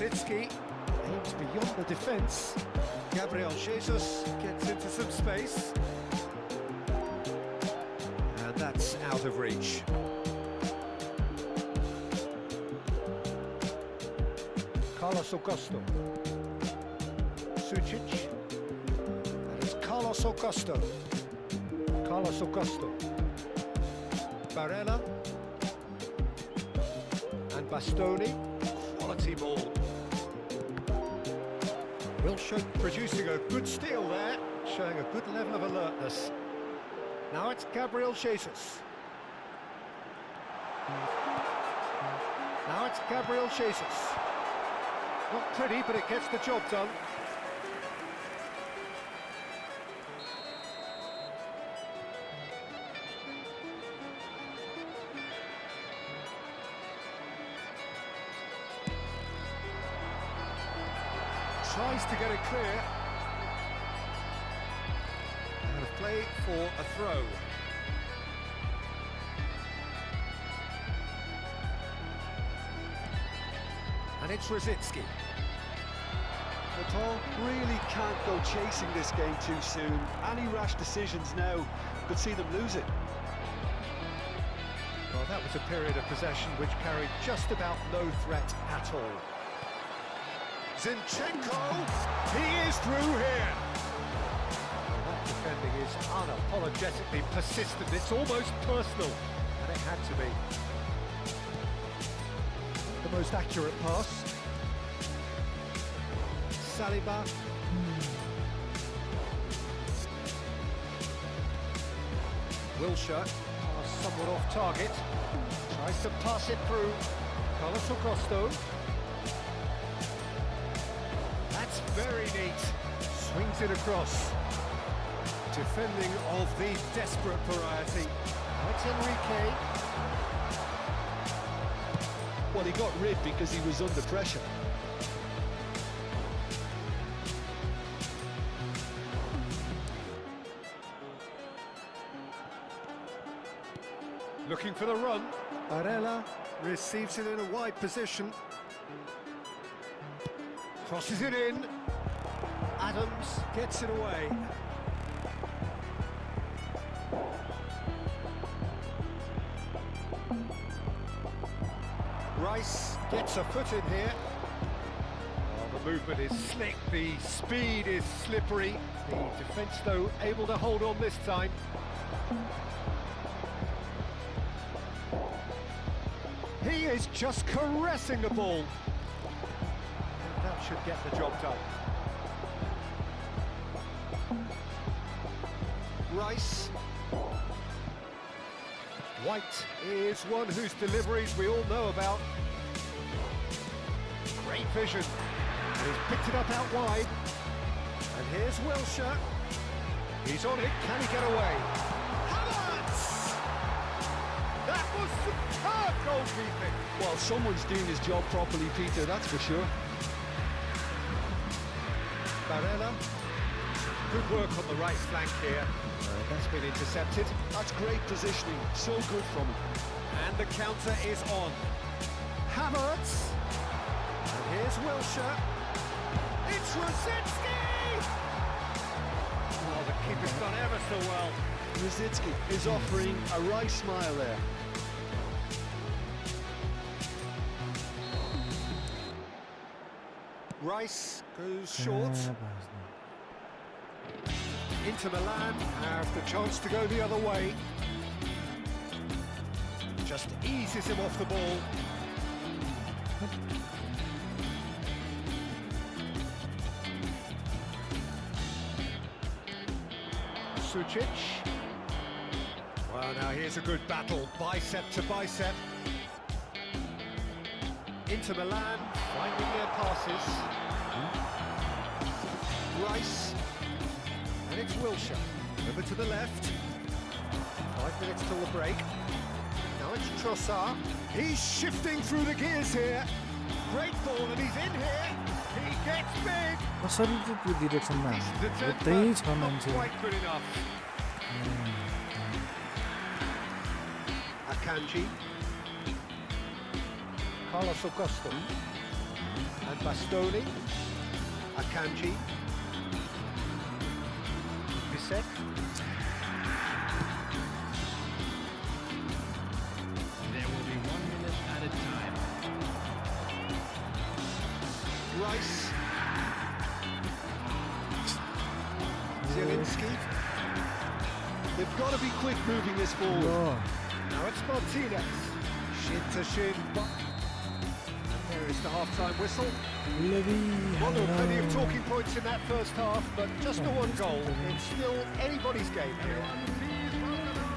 Rosicky aims beyond the defence. Gabriel Jesus gets into some space. And that's out of reach. Carlos Augusto. Sucic. That is Carlos Augusto. Carlos Augusto. Barella. And Bastoni. Quality ball. Wilshere producing a good steal there, showing a good level of alertness. Now it's Gabriel Jesus. Now it's Gabriel Jesus. Not pretty, but it gets the job done. Tries to get it clear. And a play for a throw. And it's Rosicky. Paul really can't go chasing this game too soon. Any rash decisions now could see them lose it. Well, that was a period of possession which carried just about no threat at all. Zinchenko, he is through here. Well, that defending is unapologetically persistent. It's almost personal, and it had to be. The most accurate pass. Saliba. Wilshere, somewhat off target. Tries to pass it through. Carlos Augusto. That's very neat. Swings it across. Defending of the desperate variety. Now it's Enrique. Well, he got rid because he was under pressure. Looking for the run. Barella receives it in a wide position. Crosses it in. Adams gets it away. Rice gets a foot in here. Oh, the movement is slick, the speed is slippery. The defence, though, able to hold on this time. He is just caressing the ball. And that should get the job done. Rice. White is one whose deliveries we all know about. Great vision. And he's picked it up out wide. And here's Wilshere. He's on it. Can he get away? Havertz! That was superb goalkeeping. Well, someone's doing his job properly, Peter, that's for sure. Barella. Good work on the right flank here. That's been intercepted. That's great positioning, so good from him. And the counter is on. Havertz. And here's Wilshere. It's Rosicky! Oh, the keeper's done ever so well. Rosicky is offering a right smile there. Rice goes short. Inter Milan have the chance to go the other way. Just eases him off the ball. Sucic. Well, now here's a good battle, bicep to bicep. Inter Milan finding their passes. Rice. And it's Wilshere. Over to the left. 5 minutes till the break. Now it's Trossard. He's shifting through the gears here. Great ball, and he's in here. He gets big. कसरी चाहिँ त्यो डिरेक्सनमा The त्यही छ not मान्छे quite good enough. Akanji. Carlos Augusto. And Bastoni, Akanji, Bisek. There will be 1 minute at a time. Rice, Zielinski. They've got to be quick moving this forward. Oh, Now it's Martinez. Shin to shin. There is the half-time whistle. Well, there were plenty of talking points in that first half, but just the one goal. It's still anybody's game here.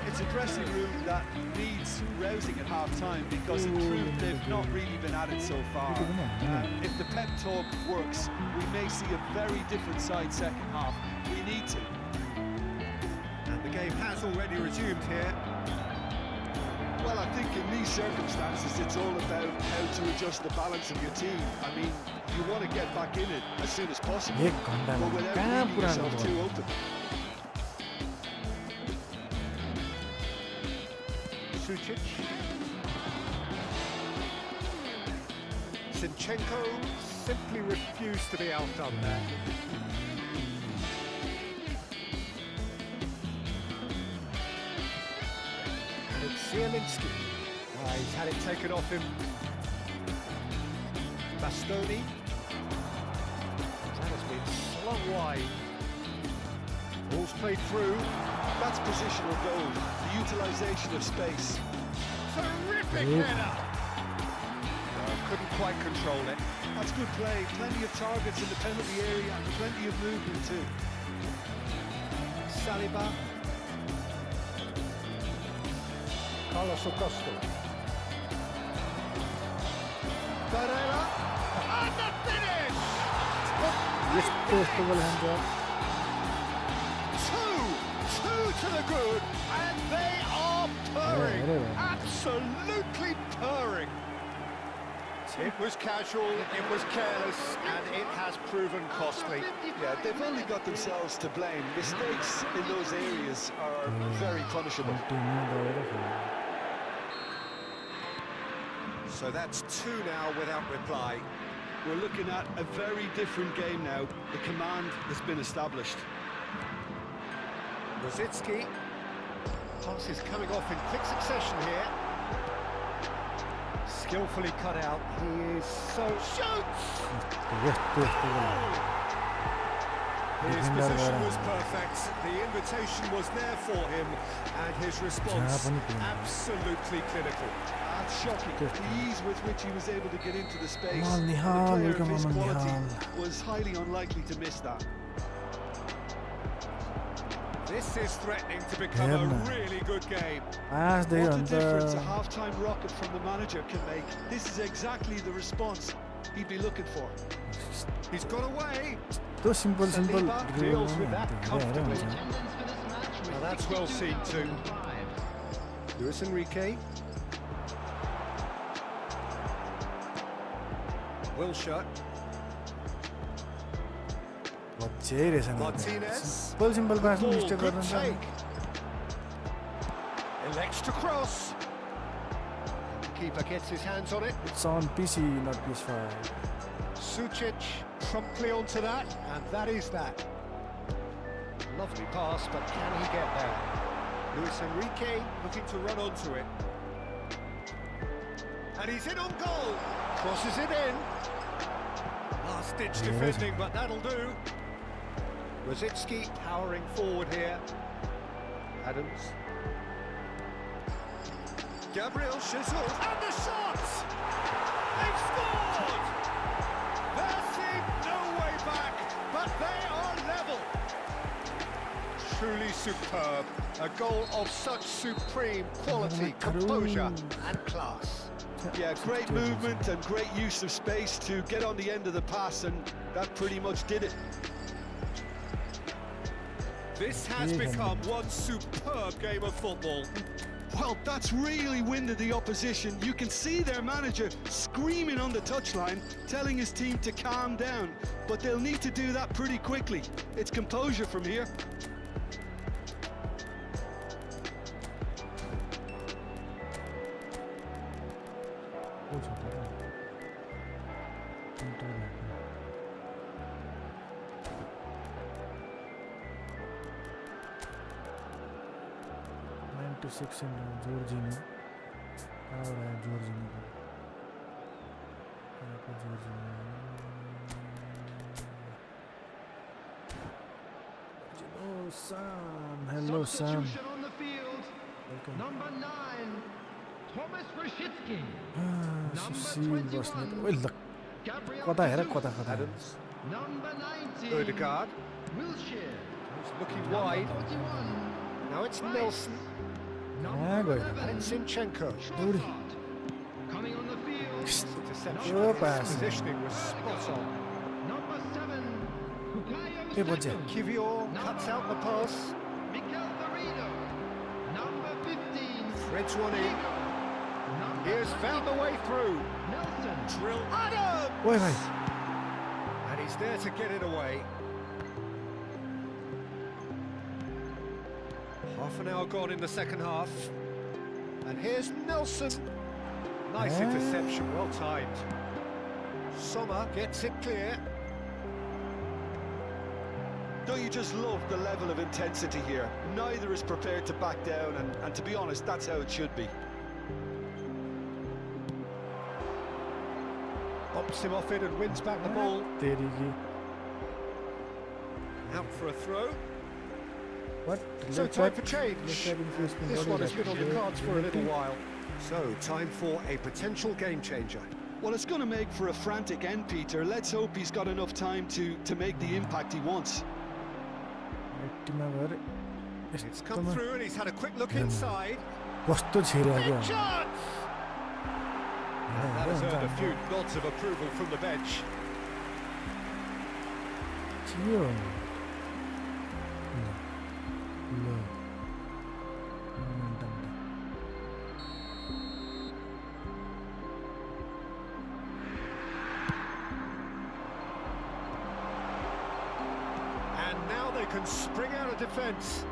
It's a dressing room that needs rousing at half-time because in truth they've not really been at it so far. If the pep talk works, we may see a very different side second half. We need to. And the game has already resumed here. Well, I think in these circumstances it's all about how to adjust the balance of your team. I mean, you want to get back in it as soon as possible, ये गंदा but without कहाँ leaving पुरानो yourself ball too open. Sucic. Zinchenko simply refused to be outdone there. And it's Zielinski. He's had it taken off him. Bastoni. That has been slung wide. Ball's played through. That's positional goal, the utilisation of space. Terrific header! Couldn't quite control it. That's good play, plenty of targets in the penalty area and plenty of movement too. Saliba. Carlos Augusto. Pereira. And the finish! यस्तो यस्तो गोल हान्छ Two to the good, and they are purring. Absolutely purring. It was casual, it was careless, and it has proven costly. Yeah, they've only got themselves to blame. Mistakes in those areas are very punishable. So that's two now without reply. We're looking at a very different game now. The command has been established. Rosicki. Pass is coming off in quick succession here. Skillfully cut out. He is so... Shoots! His position was perfect. The invitation was there for him, and his response absolutely clinical. That's shocking. The ease with which he was able to get into the space. Mal And a Nihal, player of welcome his on quality Nihal. was highly unlikely to miss that. This is threatening to become a really good game. As they What a on difference a the half-time rocket from the manager can make. This is exactly the response he'd be looking for. He's got away. तो simple Saliba deals with that धेरै comfortably. हुन्छ Well, that's well seen too. Luis Enrique. Wilshere. बच्चै रहेछ Martinez. Simple पास Ball, mistake good गर्नु take. Elects to cross. Keeper gets his hands on it. It's on PC not PS5 Sucic promptly onto that, and that is that. Lovely pass, but can he get there? Luis Enrique looking to run onto it. And he's in on goal. Crosses it in. Last-ditch defending, but that'll do. Rosicki powering forward here. Adams. Gabriel Jesus. And the shot! They've scored! There seemed no way back, but they are level. Truly superb. A goal of such supreme quality, composure and class. Yeah, great movement and great use of space to get on the end of the pass, and that pretty much did it. This has become one superb game of football. Well, that's really winded the opposition. You can see their manager screaming on the touchline, telling his team to calm down, but they'll need to do that pretty quickly. It's composure from here. Centre भएको 96 in Jorginho. Kहाँबाट आयो Jorginho पनि? कहाँको Jorginho? Oh, Sam. Hello, Sam. Substitution on the field. Welcome. Number 9, Thomas Rashitsky. Susil बस्ने त ओइ ल Gabriel कता हेर Jesus. कता कता Adams, Number 19, Odegaard, Wilshere. who's looking wide. 41, Now it's Nelson, कहाँ गयो and it's Zinchenko. Trossard. Coming on the field. This interception, Oh, his pass. positioning was spot on. Number 7, Bukayo Hey, what's Saka. it? Kivior cuts out the pass, Mikel Garrido. Number 15, threads one in. Diego. Number He has found the way through. Nelson. Drill Adams! ओइ भाइ And he's there to get it away. Half an hour gone in the second half. And here's Nelson. Nice interception, well timed. Sommer gets it clear. Don't you just love the level of intensity here? Neither is prepared to back down, and to be honest, that's how it should be. Bumps him off it and wins back the ball. तेरी की Out for a throw. What? So time for change. This one has been on the cards for a little while. while. So time for a potential game changer. Well, it's going to make for a frantic end, Peter. Let's hope he's got enough time to make the impact he wants. It's come through and he's had a quick look inside. कस्तो छिर्या Big क्या chance! That has earned a few nods of approval from the bench. छिर्यो ल momentum And now they can spring out of defence.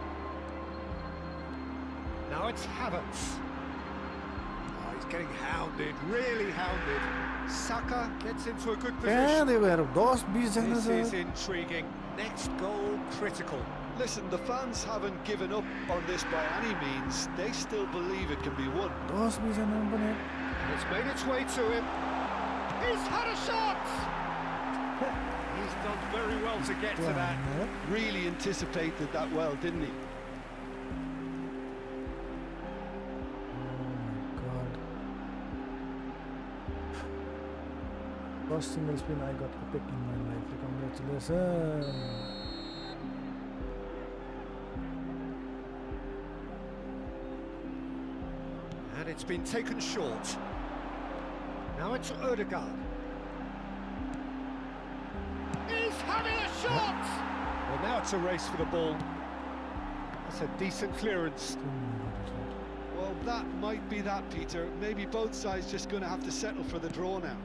Now it's Havertz. Oh, he's getting hounded, really hounded. Saka gets into a good कहाँ position. देखो यार 10-20 जना This is छ intriguing. Next goal critical. Listen, the fans haven't given up on this by any means. They still believe it can be won. 10-20 जना पनि And it's made its way to him. He's had a shot! He's done very well to get to that. Really anticipated that well, didn't he? First single spin I got epic in my life. Congratulations. And it's been taken short. Now it's Odegaard. He's having a shot! Well, now it's a race for the ball. That's a decent clearance. Well, that might be that, Peter. Maybe both sides just going to have to settle for the draw now.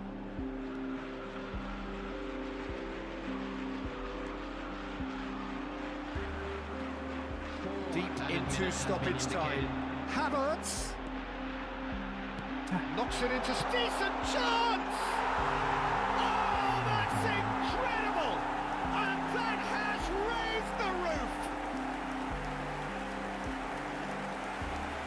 Deep into stoppage time. Havertz knocks it into decent chance! Oh, that's incredible! And that has raised the roof!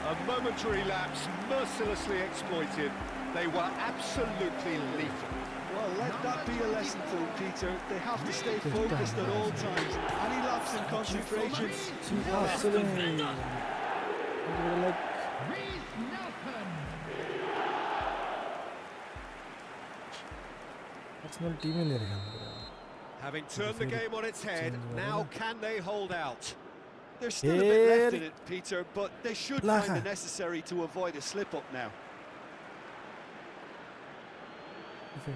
A momentary lapse mercilessly exploited. They were absolutely lethal. Well, let that be a lesson to them, Peter. They have to stay focused at all times. Any lapse in concentration. Reece Nelson. National team ले रहे हैं Having turned the game on its head, now can they hold out? There's still a bit left in it, Peter, but they should find Lacha. the necessary to avoid a slip-up now.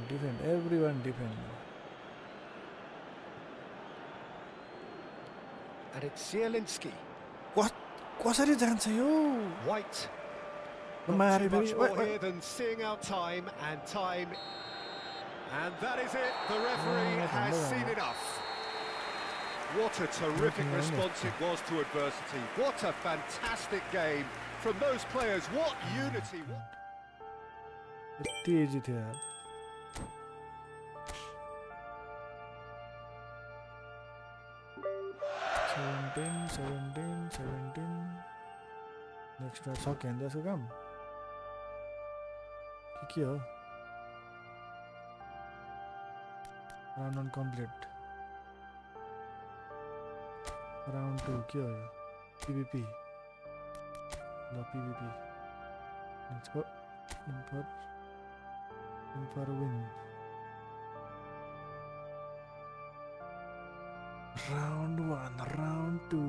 Defend, everyone defend. And it's Zielinski. What? कसरी जान्छ यो? White. मारे Not too फेरि much more here than seeing out time, and time. And that is it. The referee has seen enough. What a terrific response it was to adversity. What a fantastic game from those players. What unity. What... यति easy थियो यार 17 next बार सक्यो भने त्यसको काम के हो round 1 complete round 2 के हो यो PVP ल PVP let's go in for a win round 1 round 2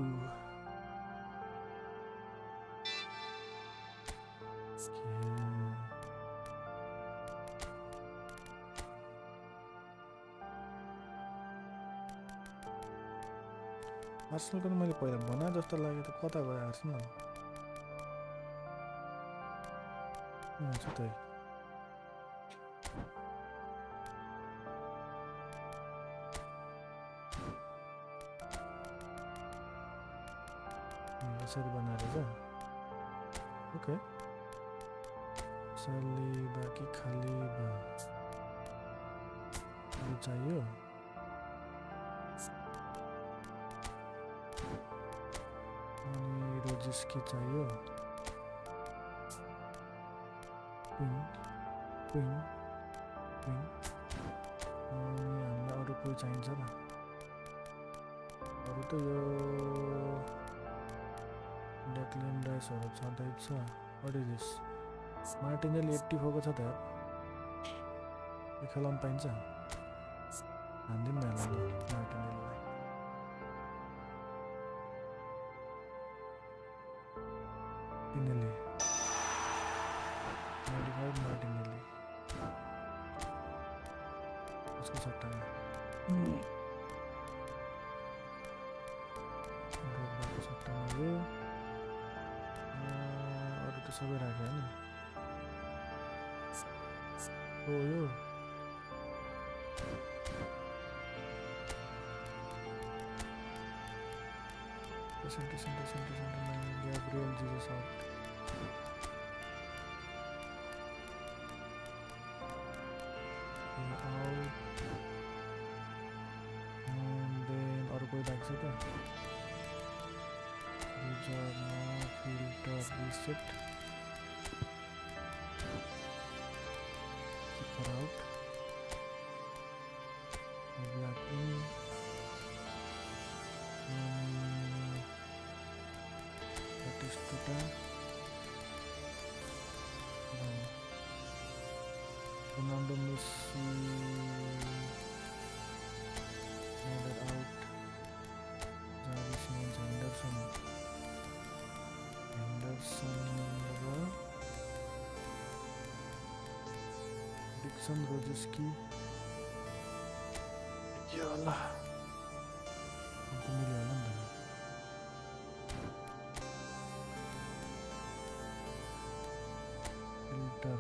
आर्सेनलको त मैले पहिला भने जस्तो लाग्यो त कता गयो आर्सेनल हुन्छ त यसरी बनाएर चाहिँ ओके सली बाँकी खाली भयो यो चाहियो अनि रोजिस्की चाहियो क्वीन अनि हामीलाई अरू कोही चाहिन्छ र अरू त यो डेक्लन राइसहरू छँदैछ व्हाट इज दिस मार्टिनेली 84 को छ त यो खेलाउन पाइन्छ हान्दिउँ न यसलाई मार्टिनेलीलाई Martinelli 95 Martinelli उसको सट्टामा ड्रग्बाको सट्टामा यो अरू त सबै राख्यो नि हो यो centre Gabriel Jesus out and then अरू कोही लाग्छ त filter reset keeper out black in Batistuta Ronaldo Messi added out Henderson Dixon Rojiski yalah aku milih alam dah filter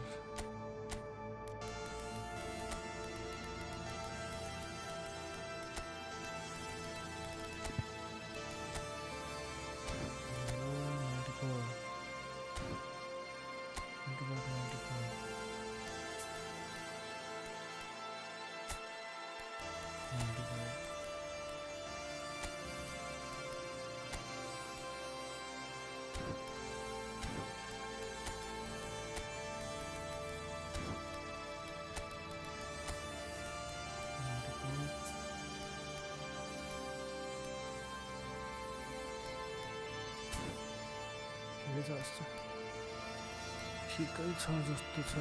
ठिकै छ जस्तो छ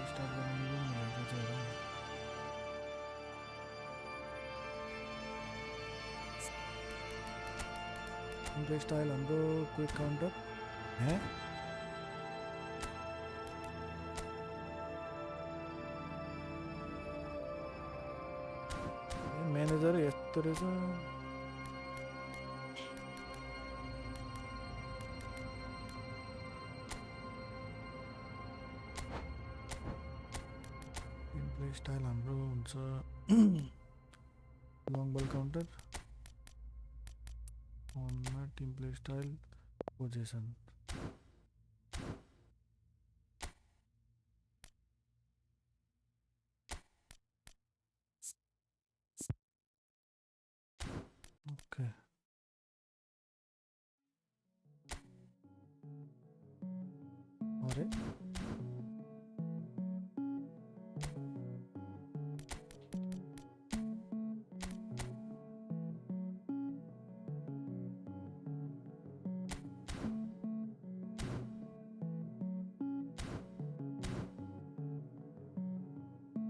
स्टार्ट गर्न मिल्दैन भनेको चाहिँ हेर स्टाइल हाम्रो क्विक काउन्टर हे म्यानेजर यस्तो रहेछ स्टाइल हाम्रो हुन्छ लङ बल काउन्टर अनमा team play style position okay अरे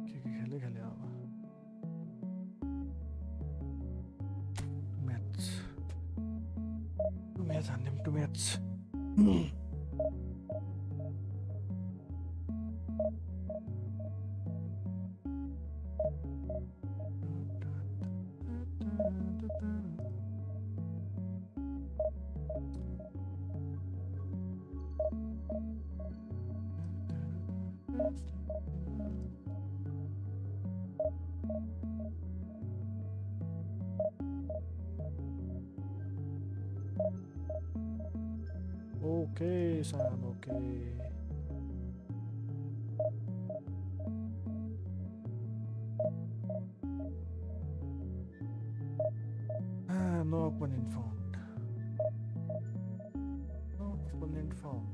के खेले खेले अब म्याच हान्यौँ two match Okay, Sam, okay. No opponent found. No opponent found.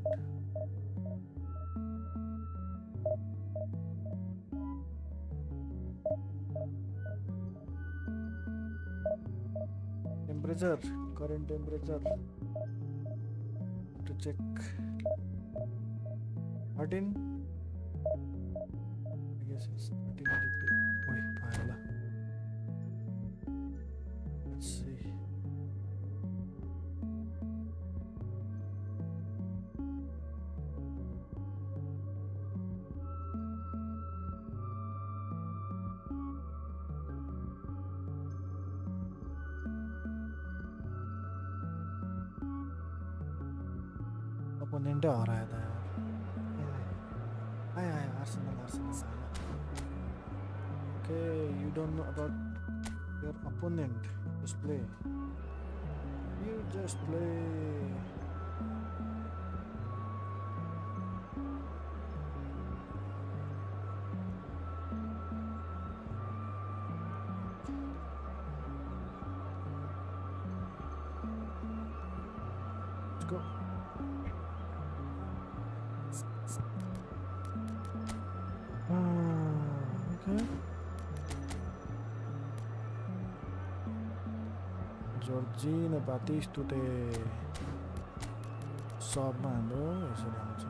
Temperature, current temperature. To check 13. I guess it's 13 degree. Wait, pahala. Let's see. Opponent हराया था यार आया Arsenal okay you don't know about your opponent just play you just play let's go okay. Georgina Batistute सबमा हाम्रो यसरी आउँछ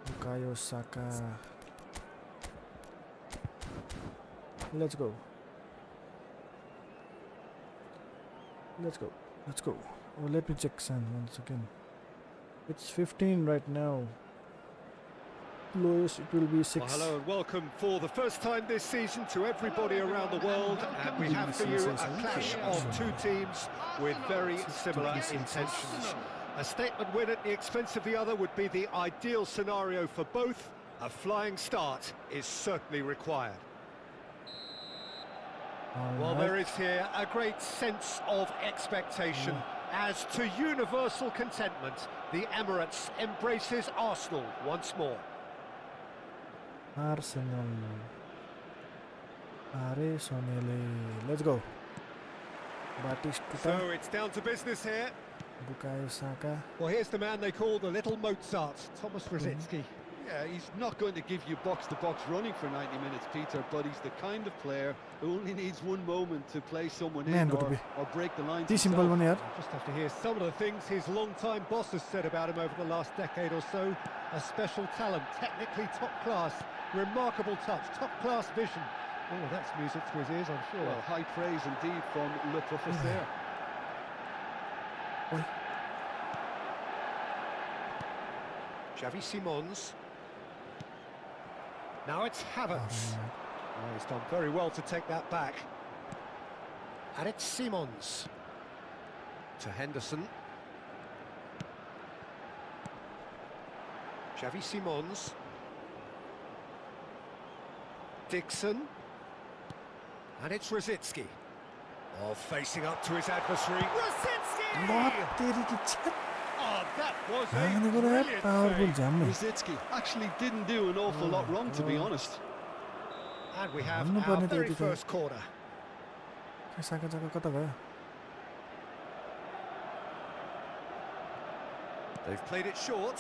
Bukayo Saka let's go oh, let me check San once again. It's 15 right now. Lowest it will be 6. Well, hello and welcome for the first time this season to everybody around the world, and we have for you a clash of two teams with very similar intentions. A statement win at the expense of the other would be the ideal scenario for both. A flying start is certainly required. Well, there is here a great sense of expectation. As to universal contentment, the Emirates embraces Arsenal once more. Arsenal. Let's go. Batistuta. So it's down to business here. Bukayo Saka. Well, here's the man they call the little Mozart, Thomas Rosicky. Yeah, he's not going to give you box-to-box running for 90 minutes, Peter, but he's the kind of player who only needs one moment to play someone in or break the lines. This simple one here. Just have to hear some of the things his long-time boss has said about him over the last decade or so. A special talent, technically top class, remarkable touch, top-class vision. Oh, that's music to his ears, I'm sure. Well, high praise indeed from Le Professeur. Xavi Simons. Now it's Havertz. Oh, he's done very well to take that back. And it's Simons. To Henderson. Xavi Simons. Dixon. And it's Rosicky. Oh, facing up to his adversary. Rosicky! Oh, that was a brilliant save. Rosicky actually didn't do an awful lot wrong, to be honest. And we have our very first corner. They've played it short.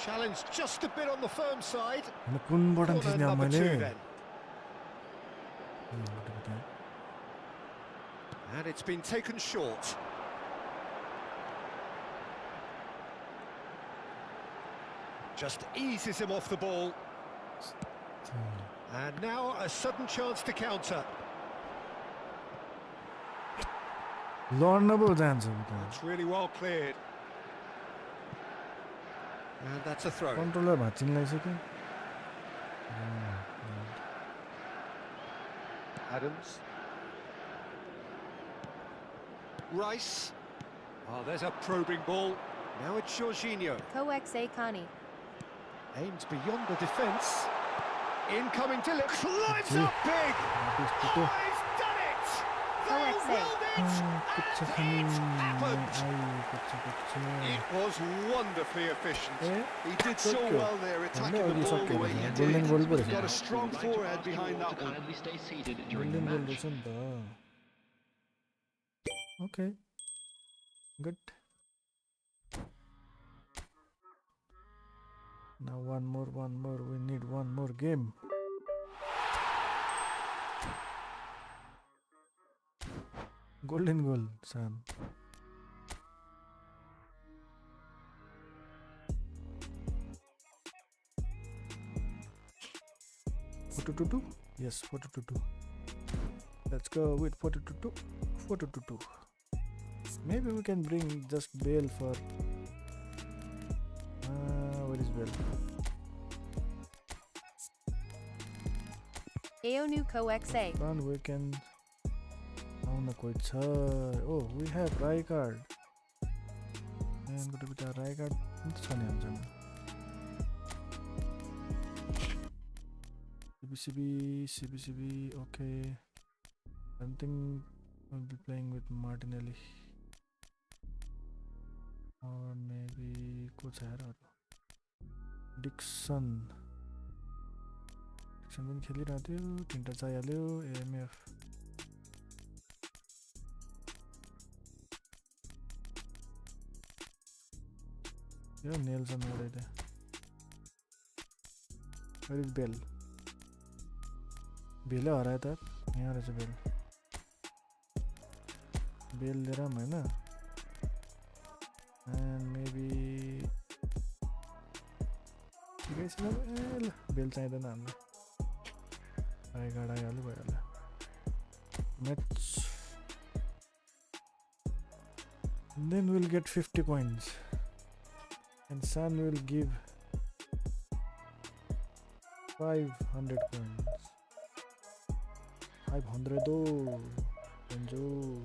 Challenge just a bit on the firm side. अनि कुन button Corner थिच्ने अब number मैले 2 then. And it's been taken short. Just eases him off the ball. And now a sudden chance to counter. लड्न पो जान्छ It's really well cleared. And that's a throw. Controller भाँचिन लागिसक्यो Adams. Rice. Oh, there's a probing ball. Now it's Jorginho. Coex Connie. Aims beyond the defence. Incoming to look. Climbs up big. Oh, he's done it! They Coex willed it! And it happened! It was wonderfully efficient. He did so well there, attacking the ball the way he did. He's got a strong forehead behind that one. Kindly stay seated during the golden goal match. रहेछ नि त okay good now one more we need one more game golden goal Sam 4-2-2 yes 4-2-2 let's go with 4-2-2 4-2-2 maybe we can bring just Bale for where is Bale Aonu Coex A. and we can oh we have Rijkaard and go to be Rijkaard CBCB okay I think we'll be playing with Martinelli or maybe coach Dixon पनि खेलिरहेको थियो तीनटा चाहिहाल्यो AMF यो Nelson model Where is Bell Bell हरायो त यहाँ रहेछ बेल बेल लिएर हैन and maybe ठिकै छ ल बेल चाहिँदैन हामीलाई Rijkaard आइहाल्यो भइहाल्यो match then we'll get 50 points and San will give 500 points 500 oh enjoy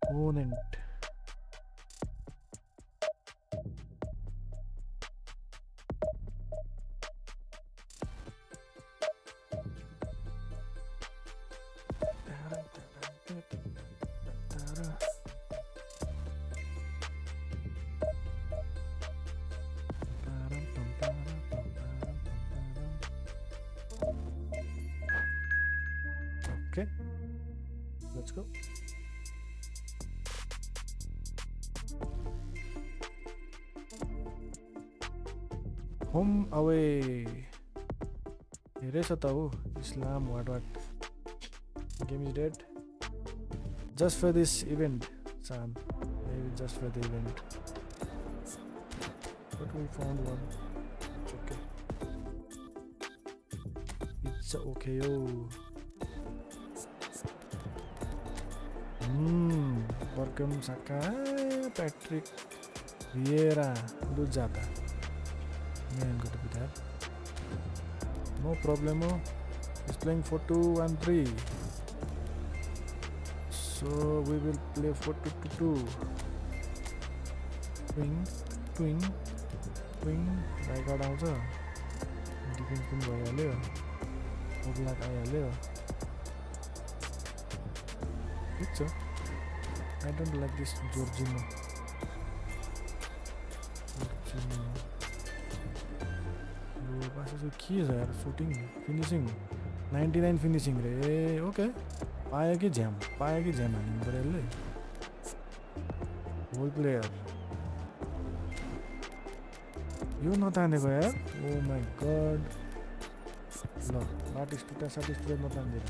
opponent okay let's go home away हेरेछ त हो Islam what game is dead just for this event Sam maybe just for the event but we found one it's okay oh Berkem Saka Patrick Vieira lose jata man good to be that no problemo he's playing 4-2-1-3 So we will play 4-2-2. Twing. Right guard आउँछ. Defense पनि भइहाल्यो. Oblak आइहाल्यो. ठिक छ. I don't like this Jorginho. यो पास के छ यार shooting finishing 99 finishing रे okay पायो कि झ्याम हाल्नु पऱ्यो यसले होल प्लेयर यो नतानेको यार ओ माई गड ल satisfy नतान्दिएर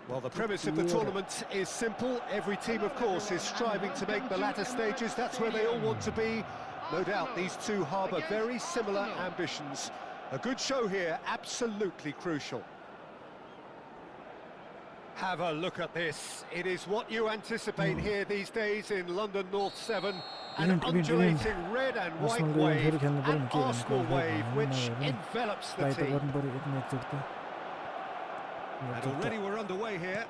Well, the premise of the tournament is simple. Every team, of course, is striving to make the latter stages. That's where they all want to be. No doubt these two harbour very similar ambitions. A good show here, absolutely crucial. Have a look at this. It is what you anticipate here these days in London North 7. An undulating red and white wave, an Arsenal wave which envelops the team. And already we're underway here.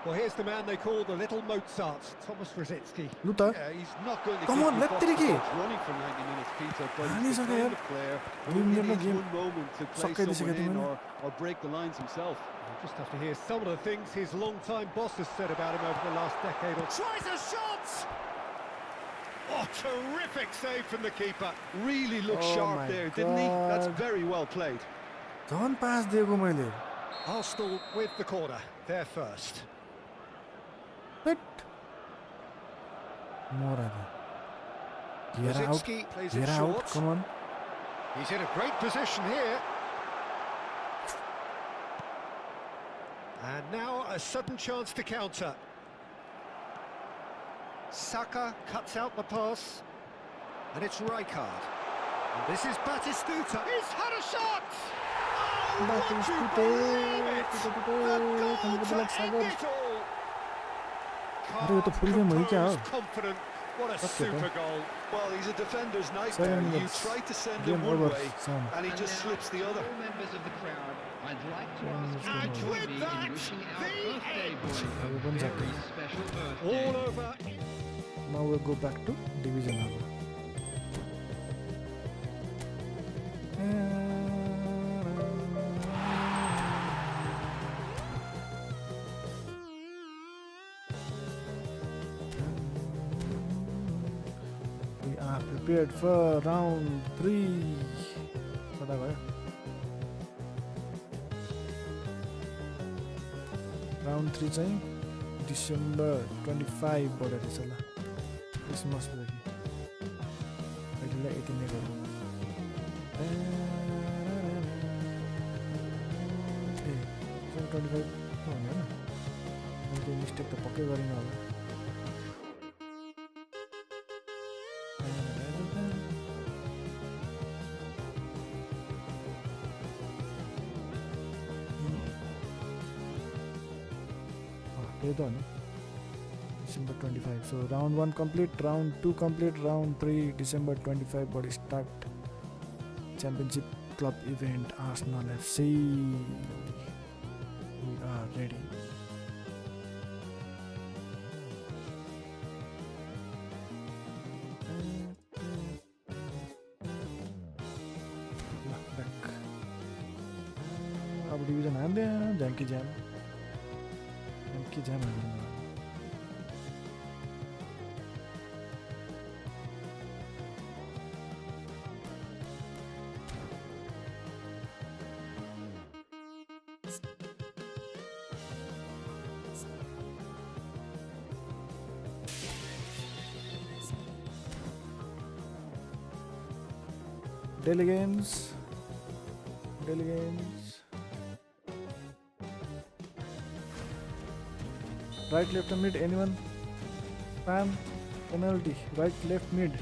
Well, here's the man they call the little Mozart, Thomas Rosicky. Luta. Yeah, he's not going to Come on, let it go. running for 90 minutes, Peter, but Ani he's the sakya kind of player who Win needs game. one moment to play Sakya someone disakya in tumhare. or break the lines himself. We'll just have to hear some of the things his long-time boss has said about him over the last decade or... Tries a shot! Oh, terrific save from the keeper. Really looked Oh sharp my there, didn't he? That's God. very well played. झन् पास दिएको मैले Arsenal with the corner, they're first. But Morada. Get out. Rosicky plays it Get out. short. Come on. He's in a great position here. And now a sudden chance to counter. Saka cuts out the pass. And it's Rijkaard. And this is Batistuta. He's had a shot! Oh, would you believe it? The goal to end it all. अरे यो त full game हो क्या हो Composed, confident. What a Okay, super goal. Well, he's a defender's 7 nightmare. You minutes. try to send Game him one over, way, Sam. and he just slips the other. All members of the crowd, I'd like to One ask minute you to to go. join me And in with wishing that, our the birthday end. boy a Everyone's very happy. special birthday. All over. Now we'll go back to division अब We are prepared for round 3 कता गयो round 3 चाहिँ December 25 बाट रहेछ ल क्रिसमसदेखि पहिला यति नै गरौँ ए 25 भन्यो होइन मैले मिस्टेक त पक्कै गरिनँ होला त्यही त हो नि December 25. So round 1 complete, round 2 complete, round 3 December 25 body start championship club event Arsenal FC. We are ready. Back. अब डिभिजन हान्दै झ्याम्की झ्याम हान्नु Daily games. Right, left, and mid. Anyone? Pam. Penalty. Right, left, mid.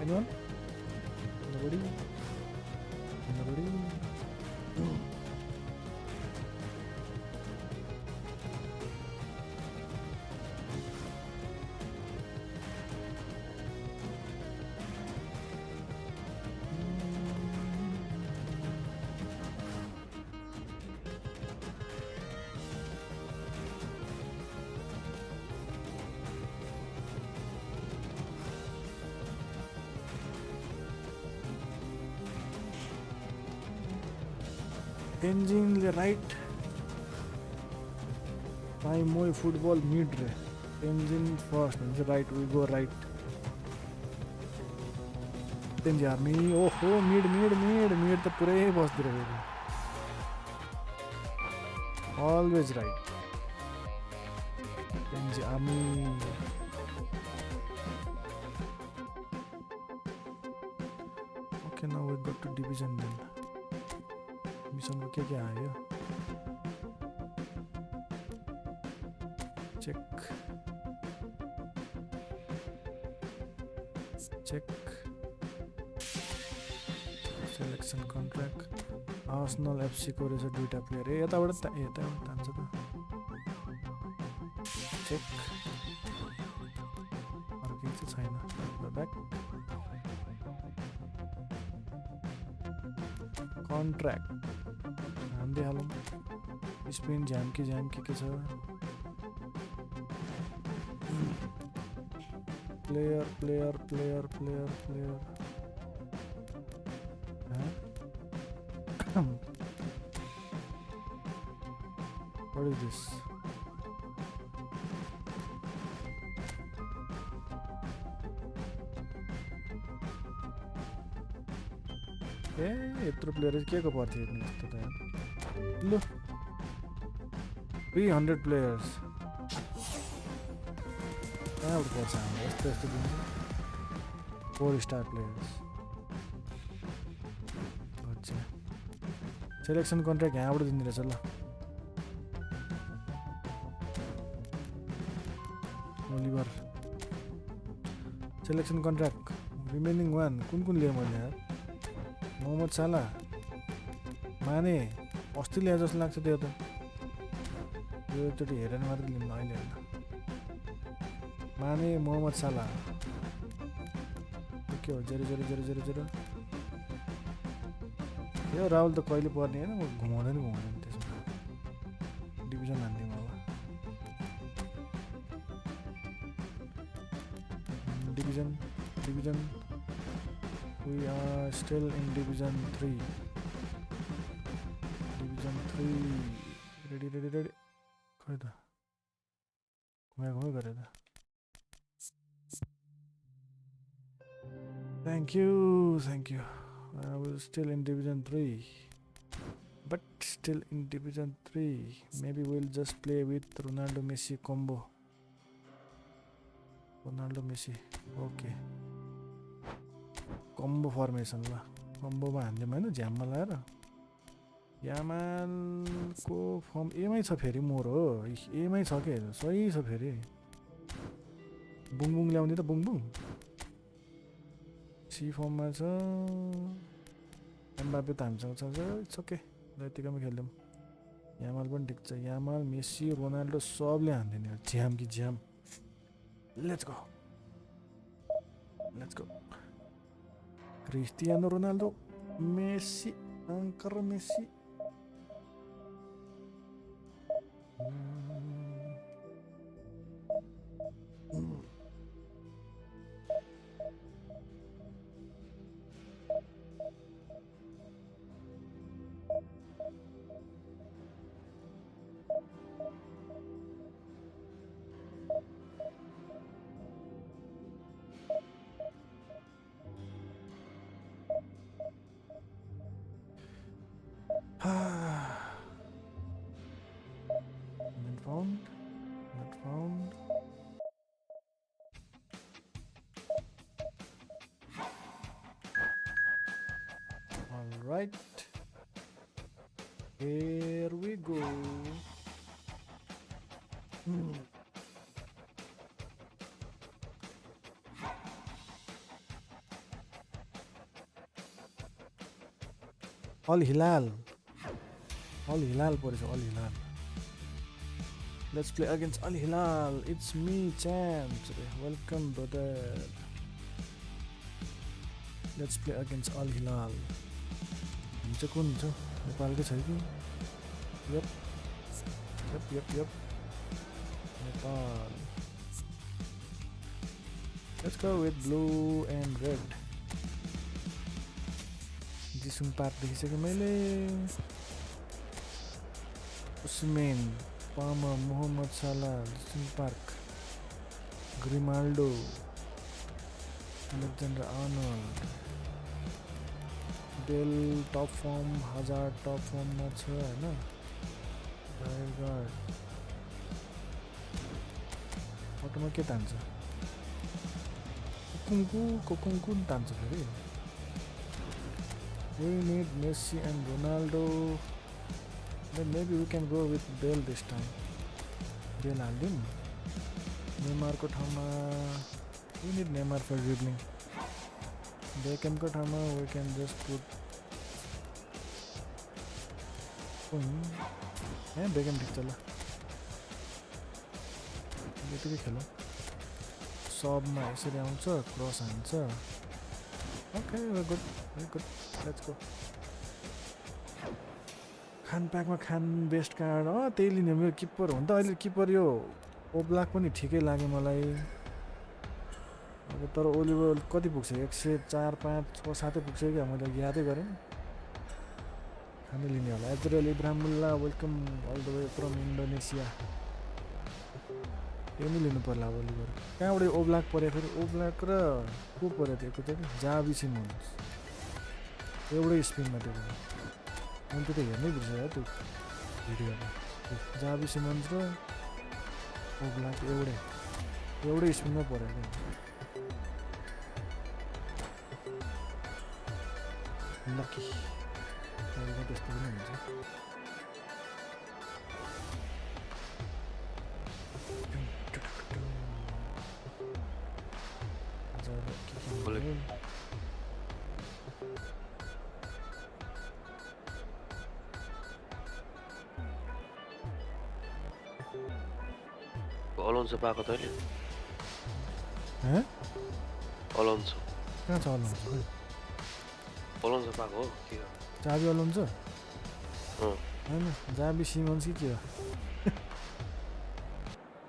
Anyone? Nobody. Nobody. Engine right. My more football mid re. Engine first. Right, we go right. Then army. Oh, mid. The pure boss there. Always right. Then army. Okay, now we go to division then. Mission को क्या आयो check selection contract Arsenal FC को रहेछ दुईटा player यताबाट तान्छ त check अरु केही चाहिँ छैन ब्याक कन्ट्र्याक्ट हान्दै हालौँ स्पिन झ्याम्की के छ प्लेयर What is this? यत्रो प्लेयर के को पर्थ्यो हेर्नु यस्तो त ल 300 प्लेयर्स कहाँबाट पर्छ हाम्रो यस्तो दिन्छ 4 स्टार प्लेयर्स अच्छा सेलेक्सन कन्ट्र्याक्ट यहाँबाट दिँदो रहेछ ल ओलिभर सेलेक्सन कन्ट्र्याक्ट रिमेनिङ 1 कुन लिएँ मैले यार मोहम्मद साला माने अस्ति ल्याए जस्तो लाग्छ त्यो त यो एकचोटि हेरेर मात्रै लिनु अहिले होइन माने मोहम्मद साला के हो 0 यो राहुल त कहिले पर्ने होइन म घुमाउँदैन त्यसमा डिभिजन हान्दिउँ अब division we are still in division 3 ready खै त घुमाइ गरे त thank you I was still in division 3 but still in division 3 maybe we'll just play with Ronaldo Messi combo Ronaldo Messi okay combo formation ल कम्बोमा हान्दिउँ होइन झ्याममा लगाएर यामालको firm एमै छ फेरि मोर हो एमै छ के सही छ फेरि बुङबुङ ल्याउने त बुङबुङ सी फर्ममा छ एम्बापे त हामीसँग छ इट्स ओके यतिकैमा खेल्दिउँ यामाल पनि ठिक छ यामाल मेसी रोनाल्डो सबले हान्दिने झ्याम कि झ्याम let's go Cristiano Ronaldo, Messi, ancora Messi. Not found. All right, here we go. Al Hilal परेछ Al Hilal. Let's play against Al Hilal. It's me, champs. Welcome, brother. Let's play against Al Hilal. हुन्छ कुन हुन्छ नेपालकै छ कि यप Nepal. Let's go with blue and red. Jisung Park देखिसकेँ मैले उस्मेन पामा Mohamed Salah Jisung Park Grimaldo Alexander Arnold Bale top form हजार टप फर्ममा छ हैन गार्ड अटोमा के तान्छ कुकुङकु तान्छ फेरि we need Messi and Ronaldo. Then maybe we can go with Bale this time. Bale हाल्दिम Neymar को ठाउँमा we need Neymar for dribbling. Beckham को ठाउँमा we can just put Beckham ठिक छ ल यतिकै खेलौँ सबमा यसरी आउँछ क्रस हान्छ Okay, we're good. Let's go. खान प्याकमा खान बेस्ट कार्ड त्यही लिने मेरो किपर हो नि त अहिले किपर यो ओब्लाक पनि ठिकै लाग्यो मलाई अब तर ओलिभर कति पुग्छ 104 5 6 7 पुग्छ कि मैले यादै गरेँ खाने लिने होला एजरल इब्राहिमुल्ला welcome all the way from Indonesia यो नि लिनु पर्ला ओलिभर कहाँबाट ओब्लाक पर्यो फेरि ओब्लाक र को पर्यो त्यो त जाबी सिमन्स एउटै स्पिनमा त्यो अनि त्यो त हेर्नै बिर्स्यो त्यो भिडियोमा जाबी सिमन्स र ओब्लाक एउटै स्पिनमा पर्यो क्या लकी त्यस्तो पनि हुन्छ Alonso पाएको त अहिले Alonso कहाँ छ Alonso Alonso पाएको हो के हो जाबी Alonso हैन जाबी सिमन्स कि के हो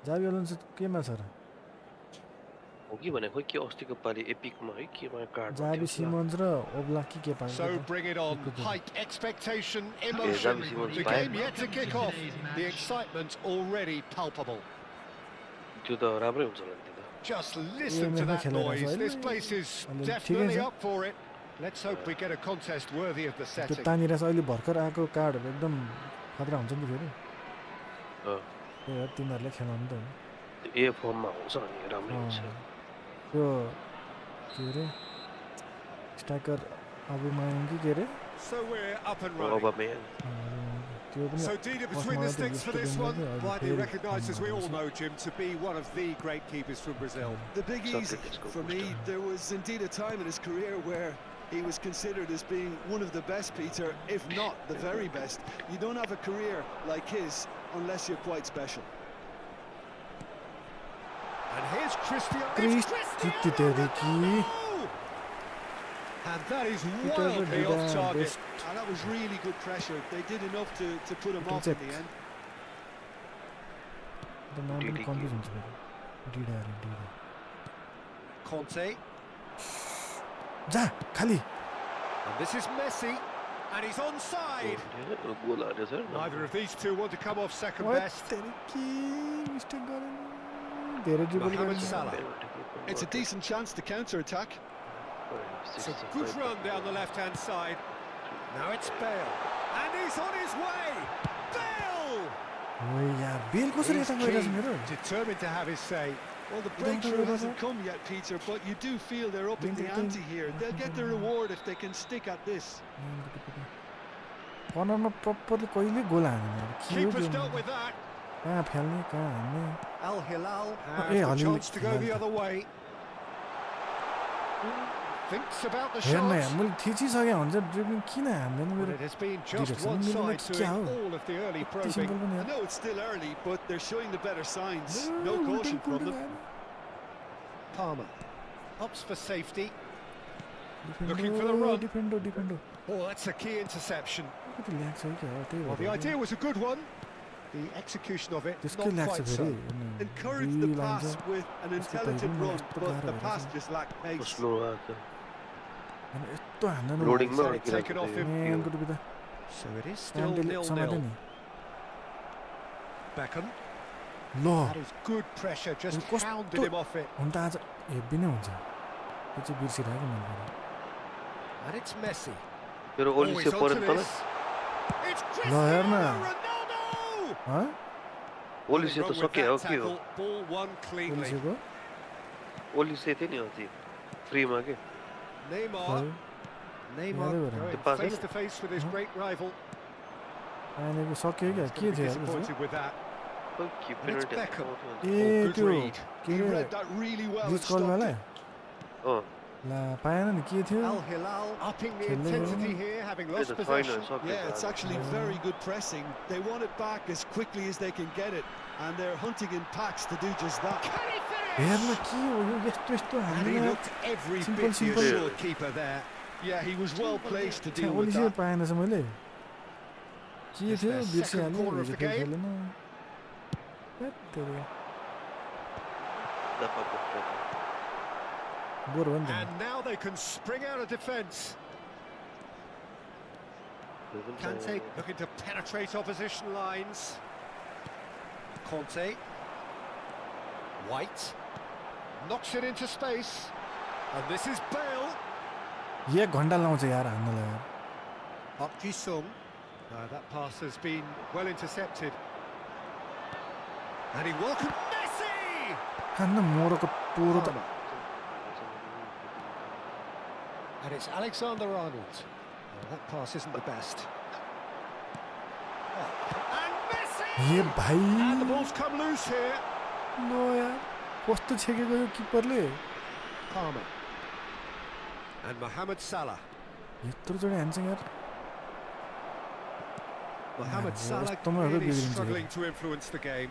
जाबी Alonso केमा छ र हो कि भने खोइ के अस्तिको पाली एपिकमा है केमा कार्ड जाबी सिमन्स र ओब्लाक के पाएको So bring it on. Height, expectation, emotion. The game yet to kick off. The excitement already palpable. त्यो त राम्रै हुन्छ होला नि त Just listen to that noise. This place is definitely up for it. Let's hope we get a contest worthy of the त्यो setting. तानिरा अहिले भर्खर आएको कार्डहरु एकदम खतरा हुन्छ नि फेरि त्यो तिनीहरुले खेलाउनु त ए फर्ममा हुन्छ अनि राम्रै हुन्छ त्यो के रे स्ट्राइकर अबुमायङ के रे So we're up and running. So Dida between the sticks for this one, widely recognised as we all know, Jim, to be one of the great keepers from Brazil. The big easy for me, there was indeed a time in his career where he was considered as being one of the best, Peter, if not the very best. You don't have a career like his unless you're quite special. And here's Cristiano. And that is wildly off target. And that was really good pressure. They did enough to put him off in the end. The man will confuse him. Dida. Conte. Ja, Khali. And this is Messi. And he's onside. Neither of these two want to come off second best. Mohamed Salah. It's a decent chance to counter-attack. It's a good run down the left-hand side. Now it's Bale. And he's on his way. Bale! He's determined to have his say. Well, the breakthrough hasn't come yet, Peter, but you do feel they're upping the ante here. They'll get the reward if they can stick at this. Keeper's dealt with that. Al Hilal has a chance to go the other way. Thinks about the हेर्न shot. यार मैले थिचिसकेँ हुन्छ dribbling किन हान्दैन But मेरो it has been just Direction one मिलेन side कि doing क्या हो? all of the early यति सिम्पल probing. पनि I यार know it's still early, but they're showing the better signs. No उल्टै caution from पुल्टै them. गएर Palmer opts for safety. डिफेन्डो Looking for the run. डिफेन्डो Oh, that's a key interception. कति ल्याग्छ है क्या हो त्यही Well, the भएर idea was a good one. The execution of it, त्यसकै not ल्याग्छ quite फेरि so. Encourage the pass with an intelligent run, but the pass just lacked pace. Slow आएको यस्तो हान्दैन लोडिङमा Sorry, take it off him. म्यानको टुपी त So it is still प्यान्टले समात्यो 0-0. नि Beckham. ल That is good pressure, just कस्तो- hounded him off it. हुन त आज heavy नै हुन्छ त्यो चाहिँ बिर्सिरहेको मन पऱ्यो And it's Messi. मेरो Oh, ओली he's से onto परेन तल this. It's हेर्न। Cristiano Ronaldo! हँ ओली से त Wrong with सके हो that के हो tackle. Ball won cleanly. पोलिसीको ओली से थियो नि अस्ति फ्रीमा के Neymar. Neymar Yeah, they were going The pass, face isn't to face with his great rival. पानीको सक्यो क्या He's के going to be थियो यार disappointed with that. खोइ के And it's penalty Beckham. A good त्यो read. के He अरे read that really well and bleach stopped कलवाला it. अँ ला पाएन नि के थियो Al Hilal upping the Can they intensity go? here, having त्यो lost त छैन possession. सक्यो Yeah, it's actually very good pressing. They want it back as quickly as they can get it, and they're hunting in packs to do just that. Can he हेर्न finish? के हो यो यस्तो यस्तो And he हान्दैन looked every Simple, bit the simple. assured keeper there. Yeah, he was well placed to त्यहाँ deal with ओलिसियो that. पाएन छ मैले के It's थियो their second बिर्सिहाल्यो corner of the हिजो फेरि game. खेलेन हैट तेरो बोर भयो नि त And now they can spring out of defence. Kante looking to penetrate opposition lines. Conte. White. Knocks it into space. And this is Bale. एक घन्टा लाउँछ यार हान्नलाई यार Park Ji-sung. That pass has been well intercepted. And he welcomed Messi! हान्न मोडको पोरो त Palmer. And it's Alexander Arnold. That pass isn't the best. Oh, and Messi! ए भाइ And the ball's come loose here. लो यार कस्तो छेकेको यो किपरले Palmer. And Mohamed Salah. यत्रो जोडी हान्छ यार Mohamed Yeah, Salah well, really it's struggling to influence the game.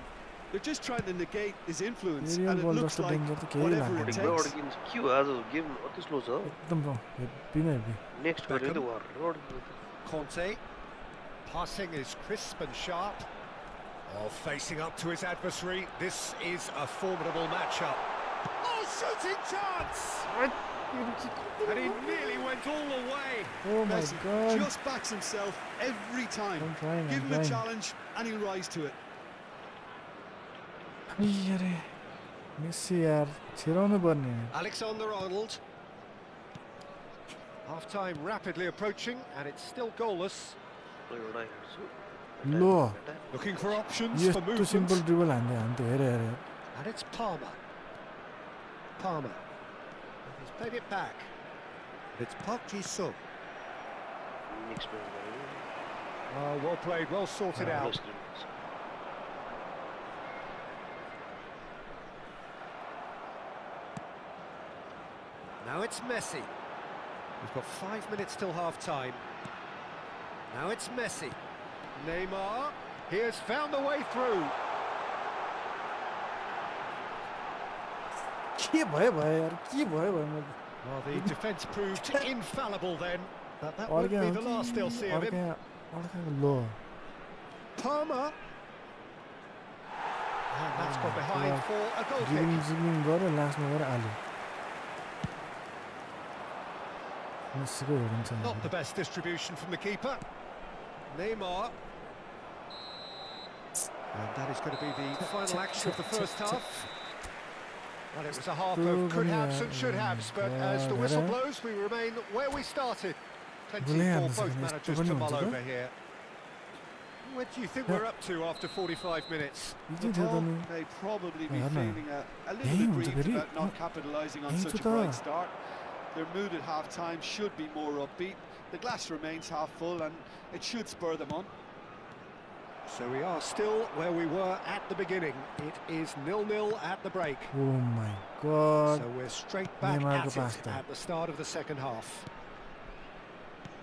They're just trying to negate his influence, Aerial and it ball looks जस्तो like danger त केही whatever लाग्दैन it रोड takes. के हो आज गेम अति स्लो छ एकदम हेब्बी न हेब्बी नेक्स्ट गरे त वार road Conte. Passing is crisp and sharp. Oh, facing up to his adversary. This is a formidable matchup. Oh, shooting chance! And he nearly went all the way. Oh my Messi God just backs himself every time. I'm trying, Give I'm him a trying. challenge, and he'll rise to it. अरे Messi यार छिराउनु पर्ने Alexander Arnold. Half-time rapidly approaching, and it's still goalless. लो Looking for options for यस्तो movement. Simple dribble हान्थ्यो हेरे हेरे And it's Palmer. Palmer. He's played it back. It's Park Ji-sung. Oh, well played, well sorted out. Now it's Messi. We've got 5 minutes till half-time. Now it's Messi. Neymar. He has found the way through. के भयो भयो यार के भयो भयो मैले Well, the defence proved infallible then. But that won't अर्कै be the last they'll see of him. अर्कै लो Palmer. And that's got behind for a goal ड्रिबलिङ kick. जिबलिङ गऱ्यो लास्टमा गएर आलु मेसीको हेरिन्छ Not the best distribution from the keeper. Neymar. And that is going to be the final action of the first half. Well, it was a half of could haves and should haves, but as the whistle blows, we remain where we started. Plenty for both managers to mull over here. What do you think we're up to after 45 minutes? हिजो थियो त नि They'd probably be Yeah, feeling a little Hey, bit grieved very- about not capitalising on Hey, such a Tuta. bright start. Their mood at half-time should be more upbeat. The glass remains half full, and it should spur them on. So we are still where we were at the beginning. It is 0-0 at the break. Oh my god. So we're straight back Neymar'ga at pasta. it at the start of the second half.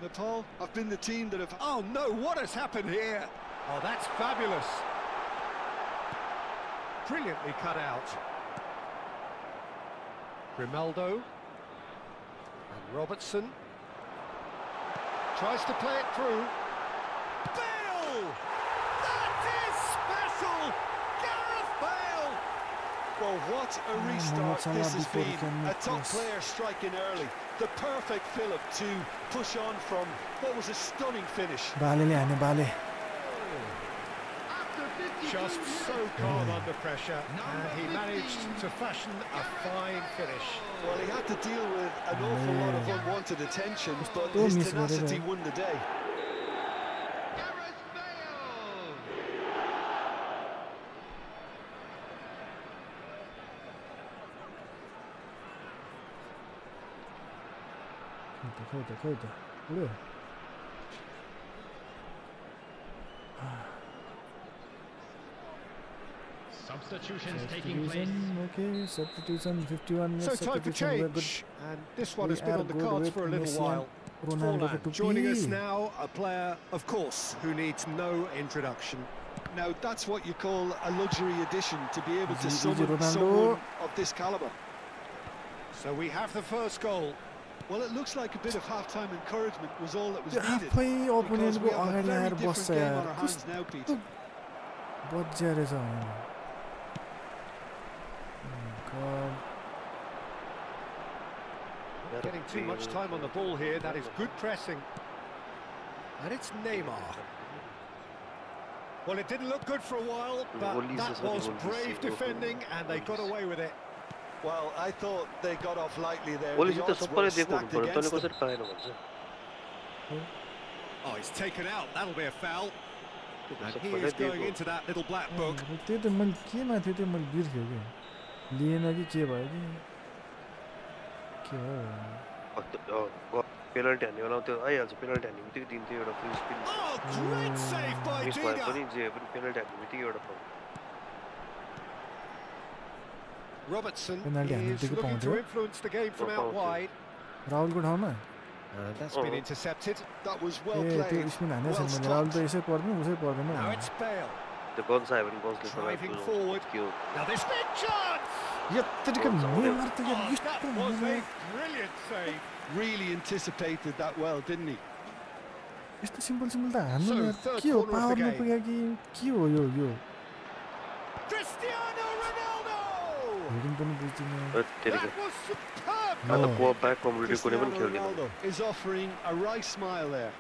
Nepal have been the team that have... Oh no, what has happened here? Oh, that's fabulous. Brilliantly cut out. Ronaldo. And Robertson. Tries to play it through. Bale! That is special! Gareth Bale! Well, what a restart this has been. A top player striking early. The perfect fillip to push on from what was a stunning finish. बालेले हाने बाले. Just so calm under pressure, and he managed to fashion a fine finish. Well, he had to deal with an awful lot of unwanted attention, but his tenacity won the day. खोइ त उड्यो. Substitutions taking place. Okay, substitution 51 So minutes. time for change, and this one has been on the cards for a little while. Ronaldo Forlan joining us now, a player, of course, who needs no introduction. Now, that's what you call a luxury addition, to be able to summon Ronaldo. someone of this calibre. So we have the first goal. Well, it looks like a bit of half-time encouragement was all that was needed. आफै Because opponent we को have a अगाडि very आएर different बस्छ game on यार. our hands now, Peter. बज्या रहेछ भने. God. Getting too much time on the ball here. That is good pressing. And it's Neymar. Well, it didn't look good for a while, but that was brave defending, and they got away with it. Well, I thought they got off lightly there. Volley The त odds were सबैले दिएको stacked हुनुपर्छ, तैँले against them. कसरी पाएन भन्छ. Oh, he's taken out. That'll be a foul. And he सबैले is going दिएको. into that little black book. त्यो त मैले केमा थियो त्यो मैले बिर्सेँ कि लिएन कि के भयो कि के भयो पेनल्टी हान्ने बेलामा त्यो आइहाल्छ. पेनल्टी हान्ने बित्तिकै दिन्थ्यो एउटा free spin. Oh, great save by miss भए Dida. पनि जे पनि पेनल्टी हान्ने बित्तिकै एउटा पाउँछ. Robertson Penalty हान्ने is बित्तिकै looking to पाउँथ्यो. influence the game from out पाउँथ्यो. wide. राहुलको ठाउँमा That's been intercepted. That was well ए त्यो played. स्पिन हानेको Well छैन मैले. राहुल त stopped. यसै पर्दैन उसै पर्दैन. Now it's Bale. त्यो गन्स आयो भने गन्सले Driving forward. Now this big chance. यत्तिकै नेमार त यार Oh, that यस्तो was a हुँदैन. brilliant save. Really anticipated that well, didn't he? यस्तो सिम्पल सिम्पल त हान्नु So, यार third के हो corner of the power game. नपुग्यो कि के हो यो Cristiano Ronaldo. हेडिङ पनि बुझ्दिनँ. That was superb. अन्त को ब्याक कम्प्लिटली कुनै पनि Cristiano खेल्दैन. Ronaldo is offering a right smile there.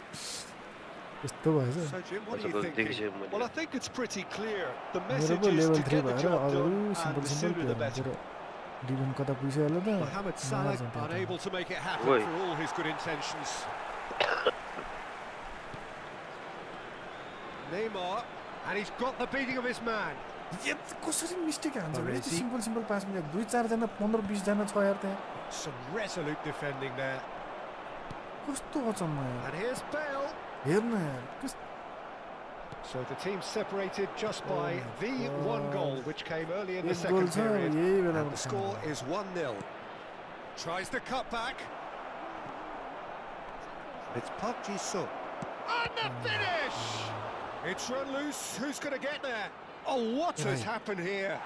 यस्तो भएछ. So Jim, what do you Also think? देखिसकेँ मैले. Well, I think it's pretty clear. The मेरो message पो is level to 3 get the भएर job अरू done, and simple the simple sooner the better. Player division कता पुगिसक्यो होला त. Mohamed Salah नजान्छ त्यहाँ त. unable to make it happen Oi. for all his good intentions. Neymar, and he's got the beating of his man. कसरी mistake हान्छ Or is यस्तो he? Simple simple पास मिलेको 2-4 जना 15-20 जना छ यार त्यहाँ. Some resolute defending there. कस्तो अचम्म यार. And here's Bale. हेर्न यार कस्तो So the team separated just by my the one God. goal, which came early in the एक गोल second छ period. यही बेलामा And the score is 1-0. Tries the cut back. It's Park Ji-sung. And the finish! It's run loose. Who's going to get there? Oh, what has Right. happened here?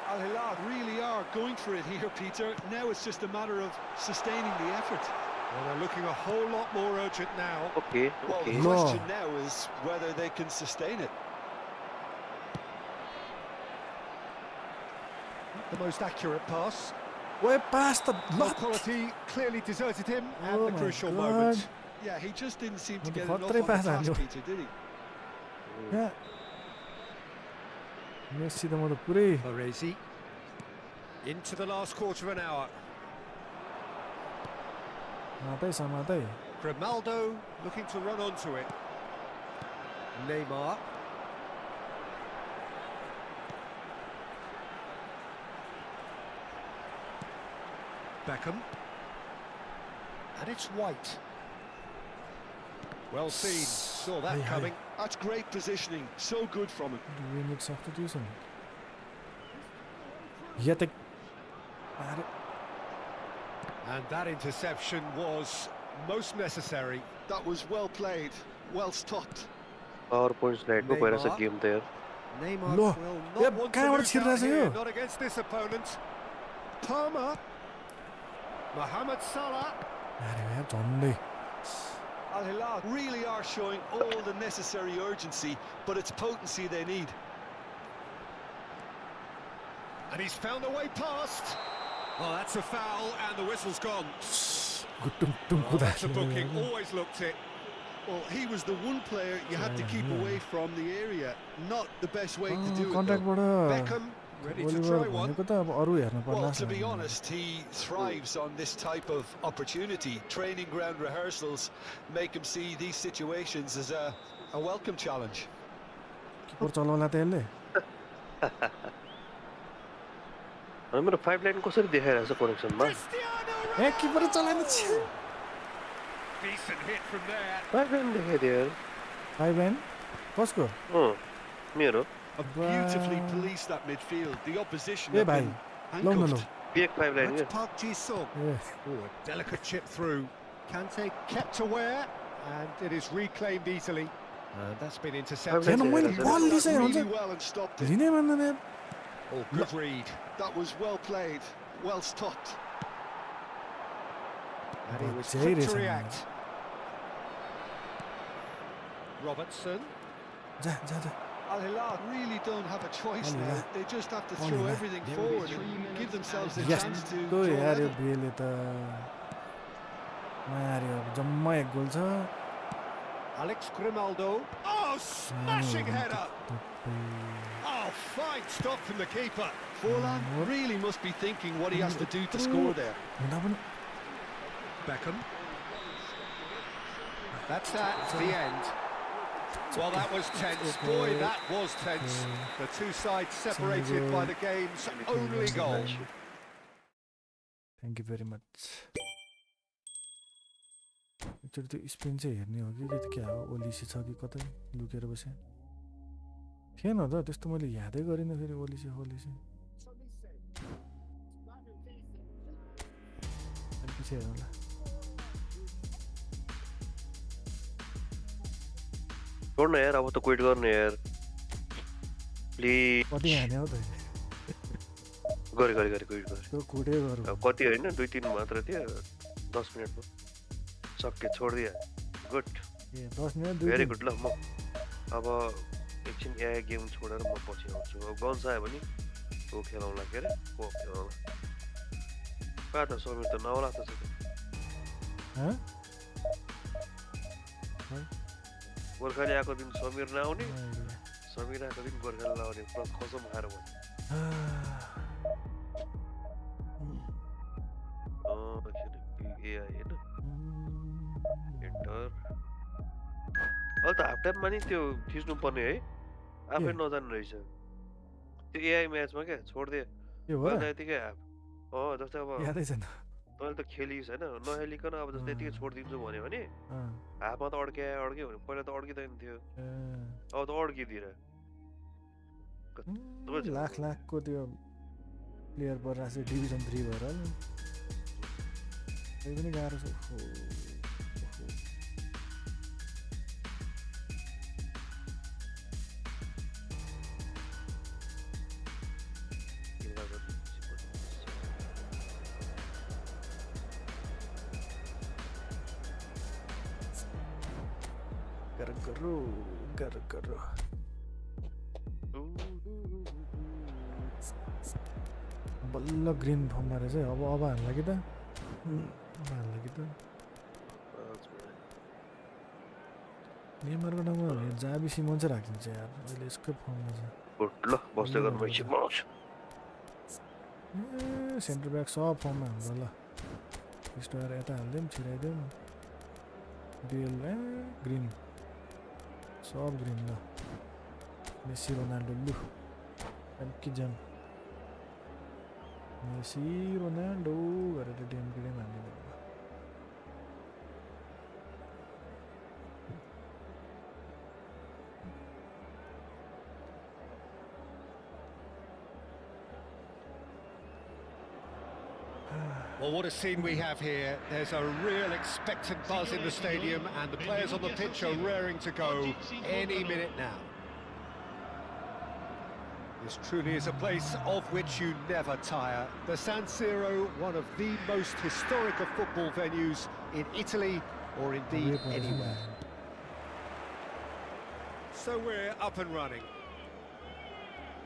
Al Hilal really are going for it here, Peter. Now it's just a matter of sustaining the effort. Well, they're looking a whole lot more urgent now. Okay Well, the okay. No. question now is whether they can sustain it. The most accurate pass. ओए पास त Low लत. quality clearly deserted him at Oh the my crucial God. moment. Yeah, he just didn't seem to What get the enough fuck, on the pass task, हान्यो. Peter, did he? यहाँ Messi त म त पुरै Baresi. Into the last quarter of an hour. मातै समातै. Ronaldo looking to run onto it. Neymar. Beckham. And it's White. Well seen. Saw that Hey, hey. coming. That's great positioning. So good from him. We need substitution. Yet And that interception was most necessary. That was well played, well stopped. PowerPoint slide को पहिला छ game त यार Neymar Lo, will yeah, not want kaya to wala lose chirra out sa here, yo. not against this opponent. Palmer. Mohamed Salah. अरे यार झन्डै Al Hilal really are showing all the necessary urgency, but it's potency they need. And he's found a way past. Oh, that's a foul, and the whistle's gone. गुटुङ Oh, that's a booking, always looked it. Well, he was the one player you had to keep away from the area. Not the best way to do it, though. कन्ट्याक्टबाट Beckham, ready to Oliver try one. भनेको त अब अरु हेर्न पर्ला Well, to be honest, he thrives on this type of opportunity. Training ground rehearsals make him see these situations as a welcome challenge. किपर चलाउला त यसले अनि मेरो 5 लाइन कसरी देखाइरहेछ कनेक्सनमा Cristiano ए किपर चलाएन छ Decent hit from there. 5 line देखाइदियो यार 5 लाइन कसको मेरो Beautifully policed that midfield. The opposition A have भाइ been लौ न लौ handcuffed. पेक 5 लाइन That's के Park Ji-sung. A Oh, a delicate chip through. Kante kept aware, and it is reclaimed easily. And that's been intercepted. हेर्न मैले That's बल That लिसै हुन्छ really well and stopped it. लिनै मान्दैन यार Oh, good read. That was well played, well stopped. And he was Jay quick to Rizan. react. Robertson. जा जा जा Al Hilal really don't have a choice Al now. Hilal. They just have to Al throw Hilal. everything forward and give themselves a Yes. chance to तो draw यार यो level. बिएले त मार्यो अब जम्मा एक गोल छ Alex Grimaldo. Oh, smashing header. Oh, fine stop from the keeper. Forlan really must be thinking what he has to do to score there. हुँदा पनि Beckham. That's that, the end. Well, that was tense. Boy, that was tense. The two sides separated by the game's only goal. Thank you very much एकचोटि त्यो spin चाहिँ हेर्ने हो कि क्या हो ओलिसी छ कि कतै लुकेर बसेँ थिएन त त्यस्तो मैले यादै गरिनँ फेरि ओलिसी अनि पछि हेरौँला छोड्न यार अब त क्विट गर्नु यार प्लिज कति हाने हो त गरे गरे गरे क्विट गरे त्यो कुटै गरौँ अब कति होइन 2-3 मात्र थियो 10 मिनेटमा सक्के छोडिदिए गुड ए 10 मिनेट भेरी गुड ल म अब एकछिन एआई गेम छोडेर म पछि आउँछु अब गन्स आयो भने को खेलाउला के अरे को खेलाउला कहाँ त समीर त नआउला त गोर्खाली आएको दिन समीर नआउने समीर आएको दिन गोर्खाली नआउने प्लस कसम खाएर एआई होइन एन्टर अहिले त हाफ टाइममा नि त्यो खिच्नु पर्ने है आफै नजान्नु रहेछ त्यो एआई म्याचमा क्या छोडिदिए के हो यतिकै हाफ जस्तै अब यादै छैन तैँले त खेलिस् होइन नखेलिकन अब जस्तै यतिकै छोडिदिन्छु भन्यो भने हाफमा त अड्क्यो भने पहिला त अड्किँदैन थियो अब त अड्किदिएर लाखको त्यो प्लेयर परिरहेको छ डिभिजन 3 भएर त्यही पनि गाह्रो छ गरो बल्ल ग्रिन फर्ममा रहेछ अब हाल्ला कि त नेमारको नाममा जाबी सिमोन चाहिँ राखिदिन्छ यार अहिले यसकै फर्ममा छ ल बस्दै गर्नु एकछिन आउँछ ए सेन्टर ब्याक सब फर्ममा हाम्रो ल स्टोर यता हालिदिउँ छिराइदिउँ बेल ग्रिन सब ग्रिन ल मेसी रोनाल्डो लु कि जाम मेसी रोनाल्डो गरेर डेम हाल्ने Well, what a scene we have here. There's a real expectant buzz in the stadium, and the players on the pitch are raring to go any minute now. This truly is a place of which you never tire. The San Siro, one of the most historic of football venues in Italy, or indeed anywhere. So we're up and running.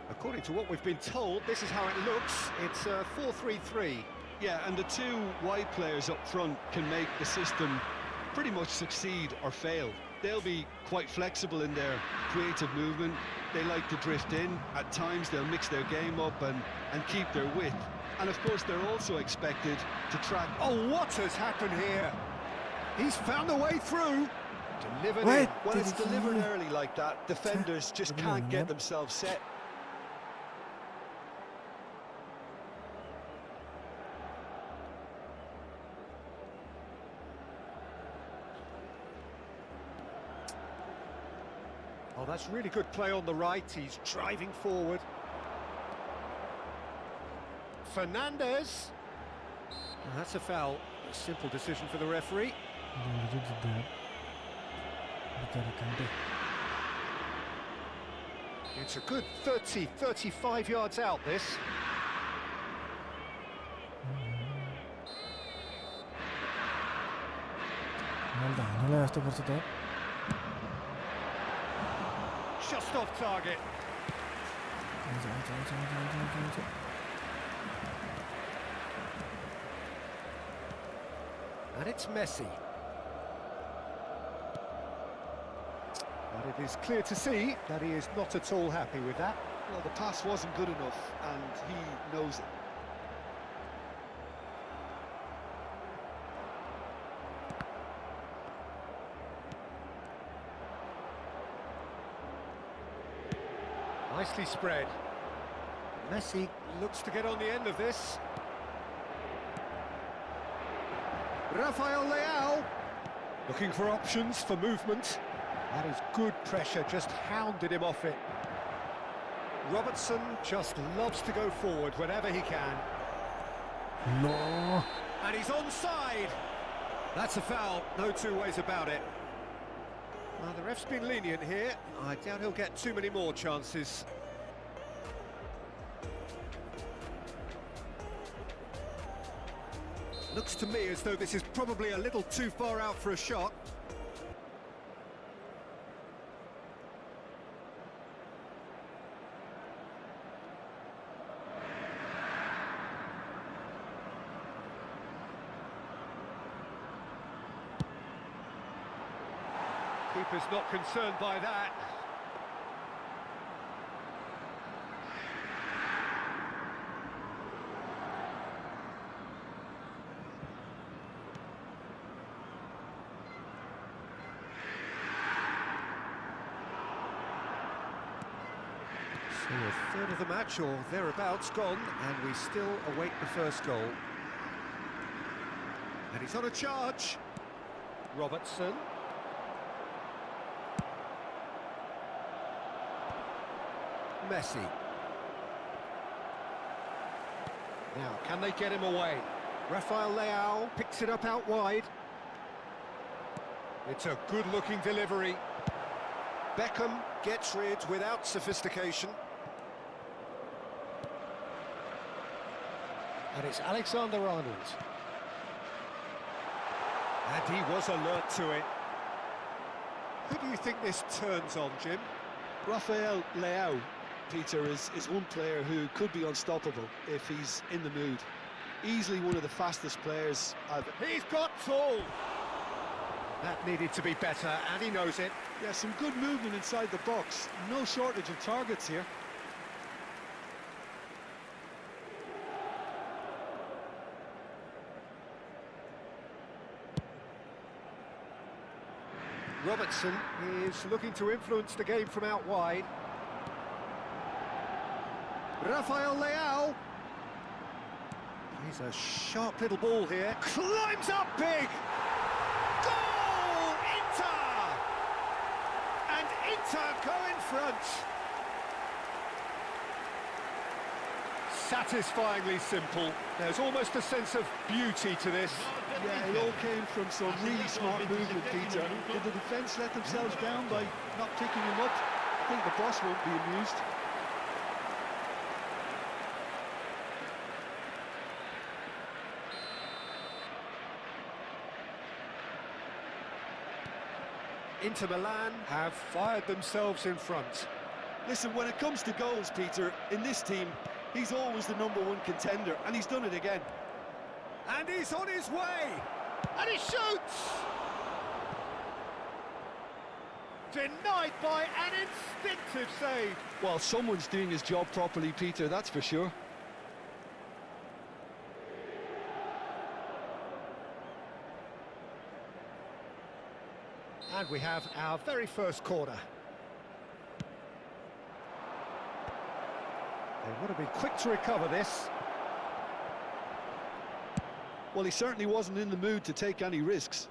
According to what we've been told, this is how it looks. It's a 4-3-3. Yeah, and the two wide players up front can make the system pretty much succeed or fail. They'll be quite flexible in their creative movement. They like to drift in. At times they'll mix their game up and keep their width. And of course they're also expected to track. Oh, what has happened here? He's found a way through. Delivered Wait, in. Well, it's delivered early like that. Defenders just can't get themselves set. Oh, that's really good play on the right. He's driving forward. Fernandez. Oh, that's a foul. A simple decision for the referee. It's a good 30, 35 yards out, this. Just off target. And it's Messi. But it is clear to see that he is not at all happy with that. Well, the pass wasn't good enough, and he knows it. Nicely spread. Messi looks to get on the end of this. Rafael Leao looking for options for movement. That is good pressure, just hounded him off it. Robertson just loves to go forward whenever he can. No. And he's onside. That's a foul, no two ways about it. Well, the ref's been lenient here. I doubt he'll get too many more chances. Looks to me as though this is probably a little too far out for a shot. Keeper's not concerned by that. So a third of the match or thereabouts gone, and we still await the first goal. And he's on a charge. Robertson. Messi. Now, can they get him away? Rafael Leao picks it up out wide. It's a good-looking delivery. Beckham gets rid without sophistication. And it's Alexander-Arnold. And he was alert to it. Who do you think this turns on, Jim? Rafael Leao, Peter, is one player who could be unstoppable if he's in the mood. Easily one of the fastest players I've... He's got tall! That needed to be better, and he knows it. Yeah, some good movement inside the box. No shortage of targets here. Robertson is looking to influence the game from out wide. Rafael Leao. He's a sharp little ball here. Climbs up big! Goal! Inter! And Inter go in front. satisfyingly simple. There's almost a sense of beauty to this. Yeah, it all came from some really smart movement, Peter. Did the defence let themselves down by not picking him up? I think the boss won't be amused. Inter Milan have fired themselves in front. Listen, when it comes to goals, Peter, in this team, he's always the #1 contender, and he's done it again. And he's on his way! And he shoots! Denied by an instinctive save. Well, someone's doing his job properly, Peter, that's for sure. And we have our very first corner. They would have been quick to recover this. Well, he certainly wasn't in the mood to take any risks.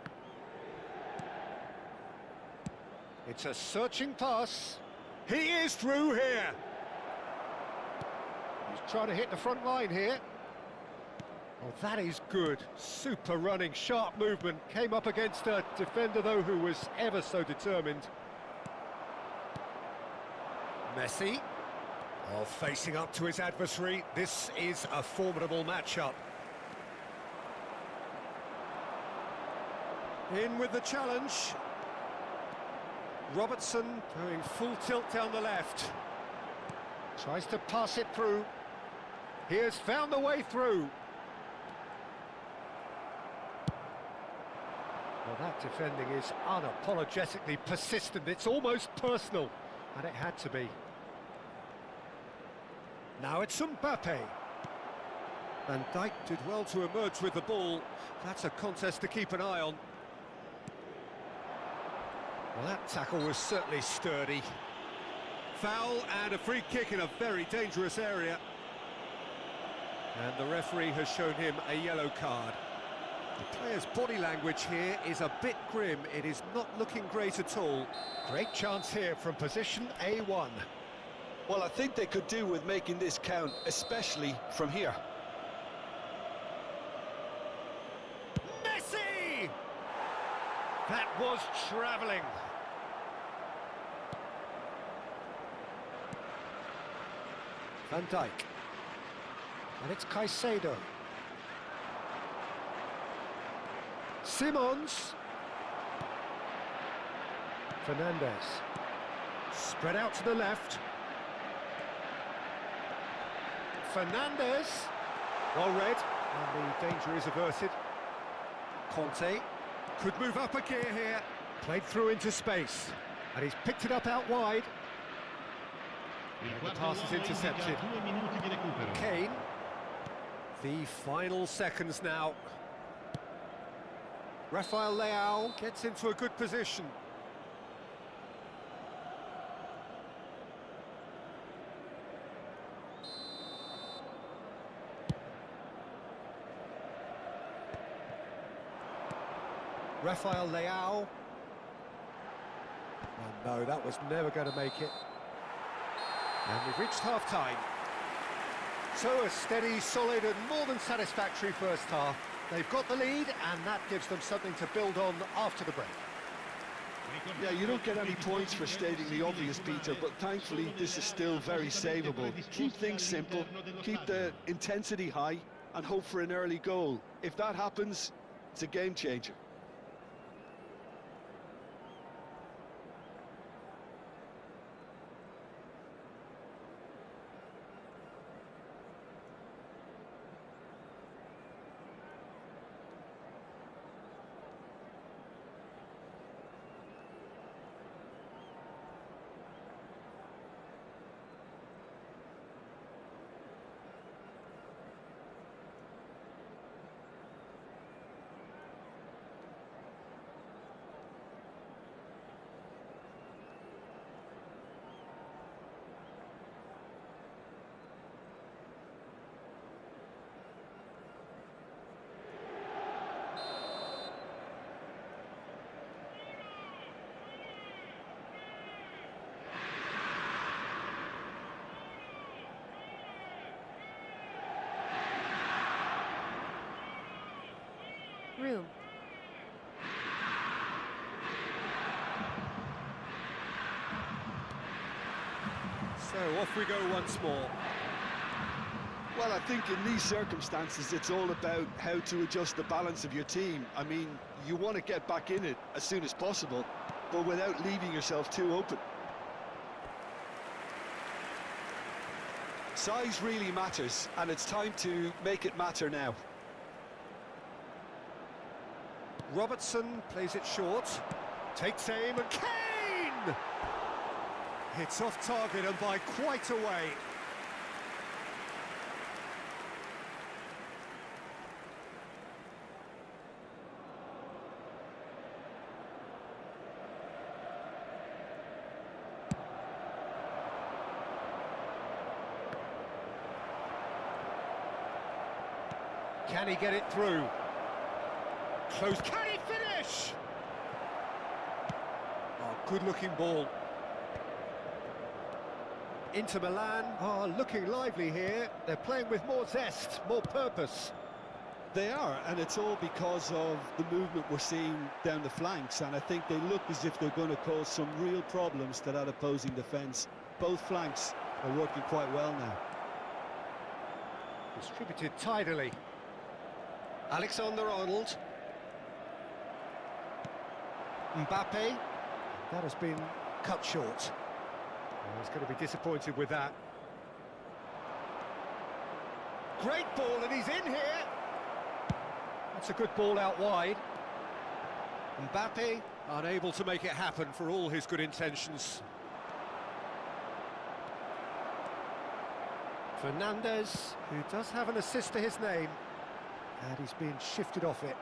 It's a searching pass. He is through here. He's trying to hit the front line here. Oh, that is good. Super running, sharp movement. Came up against a defender, though, who was ever so determined. Messi. Oh, facing up to his adversary. This is a formidable matchup. In with the challenge. Robertson going full tilt down the left. Tries to pass it through. He has found the way through. Well, that defending is unapologetically persistent. It's almost personal, and it had to be. Now it's Mbappé. Van Dijk did well to emerge with the ball. That's a contest to keep an eye on. Well, that tackle was certainly sturdy. Foul and a free kick in a very dangerous area. And the referee has shown him a yellow card. The player's body language here is a bit grim. It is not looking great at all. Great chance here from position A1. Well, I think they could do with making this count, especially from here. Messi! That was travelling. Van Dijk. And it's Caicedo. Simons. Fernandez. Spread out to the left. Fernandez. Well read. And the danger is averted. Conte. Could move up a gear here. Played through into space. And he's picked it up out wide. And the pass is intercepted. Kane. The final seconds now. Rafael Leao gets into a good position. Rafael Leao. Oh no, that was never going to make it. And we've reached half-time. So a steady, solid and more than satisfactory first half. They've got the lead and that gives them something to build on after the break. Yeah, you don't get any points for stating the obvious, Peter, but thankfully this is still very savable. Keep things simple, keep the intensity high and hope for an early goal. If that happens, it's a game changer. off we go once more. Well, I think in these circumstances, it's all about how to adjust the balance of your team. I mean, you want to get back in it as soon as possible, but without leaving yourself too open. Size really matters, and it's time to make it matter now. Robertson plays it short, takes aim, and Kane! Hits off target and by quite a way. Can he get it through? Close. Can he finish? Oh, good-looking ball. Inter Milan are looking lively here. They're playing with more zest, more purpose. They are, and it's all because of the movement we're seeing down the flanks, and I think they look as if they're going to cause some real problems to that opposing defence. Both flanks are working quite well now. Distributed tidily. Alexander-Arnold. Mbappé. That has been cut short. Oh, he's going to be disappointed with that. Great ball, and he's in here. That's a good ball out wide. Mbappé unable to make it happen for all his good intentions. Fernandes, who does have an assist to his name, and he's being shifted off it.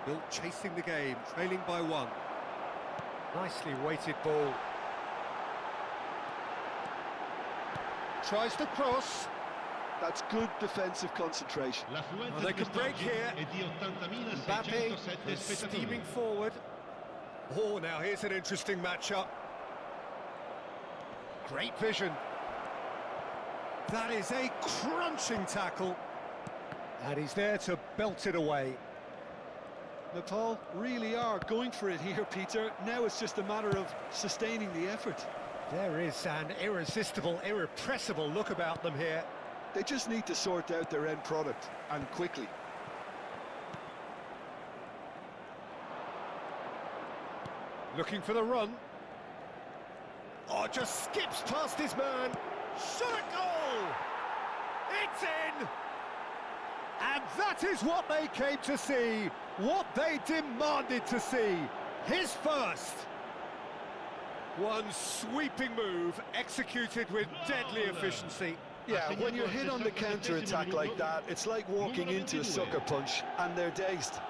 Still chasing the game, trailing by one. Nicely weighted ball. Tries to cross. That's good defensive concentration. Well, they could break here. Mbappé is steaming forward. Oh, now here's an interesting matchup. Great vision. That is a crunching tackle. And he's there to belt it away. Nepal really are going for it here, Peter. Now it's just a matter of sustaining the effort. There is an irresistible, irrepressible look about them here. They just need to sort out their end product, and quickly. Looking for the run. Oh, just skips past his man. Shot a goal! It's in! And that is what they came to see, what they demanded to see. His first. One sweeping move, executed with deadly efficiency. Yeah, when you're hit on the counter-attack like that, it's like walking into a sucker punch, and they're dazed.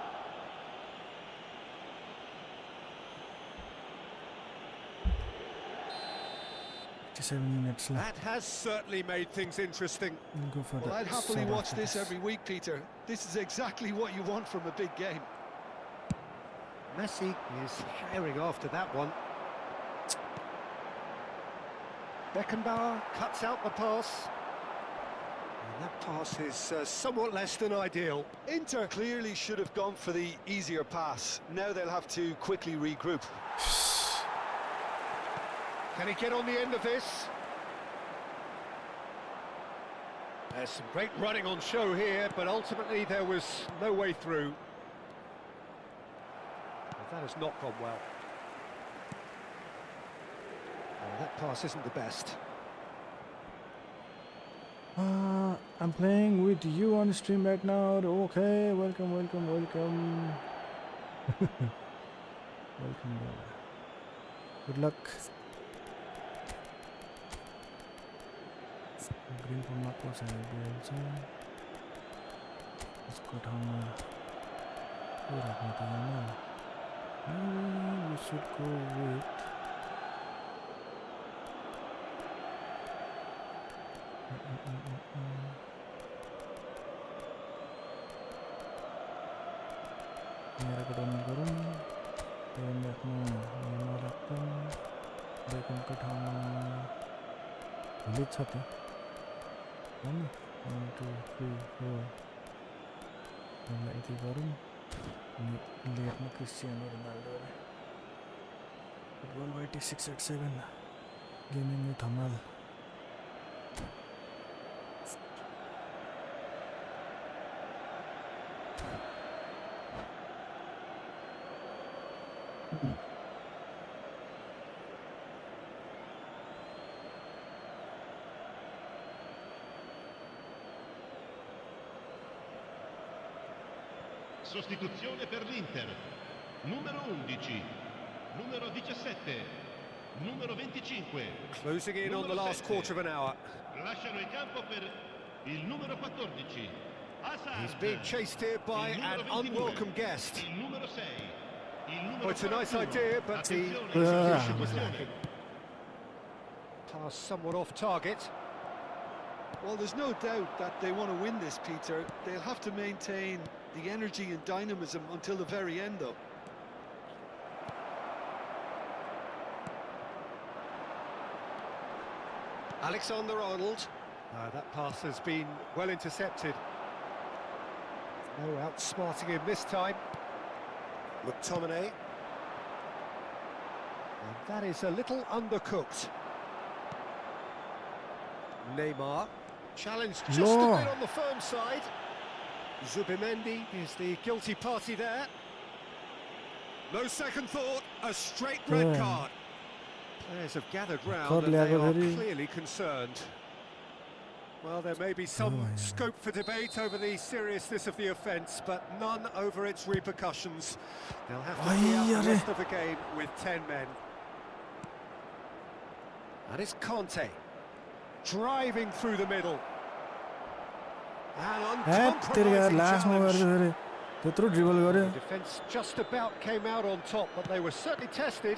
Minutes left. That has certainly made things interesting. We'll go for Well, the I'd happily sub watch after this every week, Peter. This is exactly what you want from a big game. Messi is firing after that one. Beckenbauer cuts out the pass. And that pass is somewhat less than ideal. Inter clearly should have gone for the easier pass. Now they'll have to quickly regroup. Can he get on the end of this? There's some great running on show here, but ultimately there was no way through. Well, that has not gone well. Oh, that pass isn't the best. I'm playing with you on stream right now. Okay, welcome. Welcome, good luck. Green from Marcos and also इसको ठाउँमा को राख्नु त Yamal. We should go with मेरा को down गरौँ M राख्नु Yamal राख्छौँ बेकनको ठाउँमा भिलेज छ त 1, 2, 3, 4 मलाई यति गरौँ अनि लेटमा Cristiano Ronaldo football YT 687 Dhamaal Sostituzione per l'Inter. Numero 11, numero 17, numero 25. Closing in on the last quarter of an hour. Lasciano il campo per il numero 14. Hazard. He's being chased here by an unwelcome guest. Il numero 6. Il numero Oh, it's a nice 41. idea, but the Attenzione, execution was lacking. Pass somewhat off target. Well, there's no doubt that they want to win this, Peter. They'll have to maintain the energy and dynamism until the very end, though. Alexander-Arnold. That pass has been well intercepted. No outsmarting him this time. McTominay. And that is a little undercooked. Neymar. Challenged just a bit on the firm side. Zubimendi is the guilty party there. No second thought, a straight red card. Players have gathered round and they are clearly concerned. Well, there may be some scope for debate over the seriousness of the offence, but none over its repercussions. They'll have to see out the rest of the game with 10 men. That is Conte, driving through the middle. And uncompromising challenge. The defence just about came out on top, but they were certainly tested.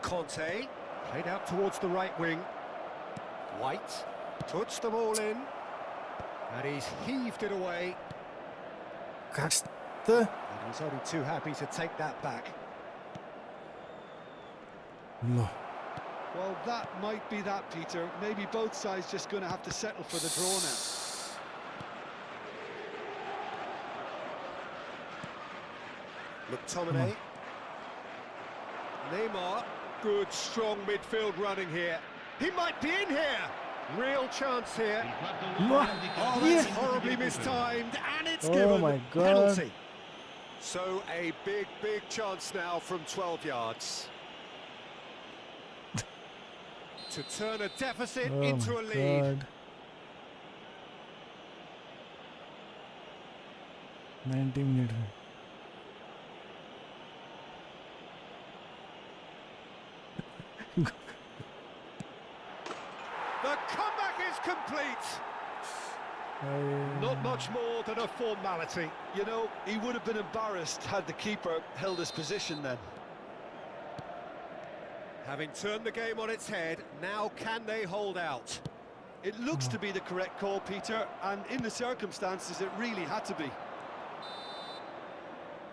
Conte, played out towards the right wing. White, puts the ball in. And he's heaved it away. And he's only too happy to take that back. Well, that might be that, Peter. Maybe both sides just going to have to settle for the draw now. McTominay. Neymar. Good, strong midfield running here. He might be in here. Real chance here. Oh, that's horribly mistimed, and it's given penalty. So a big, big chance now from 12 yards. To turn a deficit into a lead. 90 minutes. The comeback is complete. Not much more than a formality. You know, he would have been embarrassed had the keeper held his position then. Having turned the game on its head, now can they hold out? It looks to be the correct call, Peter, and in the circumstances it really had to be.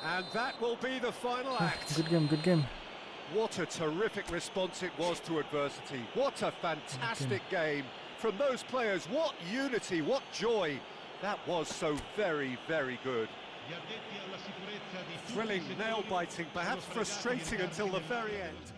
And that will be the final act. Good game, good game. What a terrific response it was to adversity. What a fantastic game from those players. What unity, what joy. That was so very, very good. Thrilling, nail-biting, perhaps frustrating until the very end.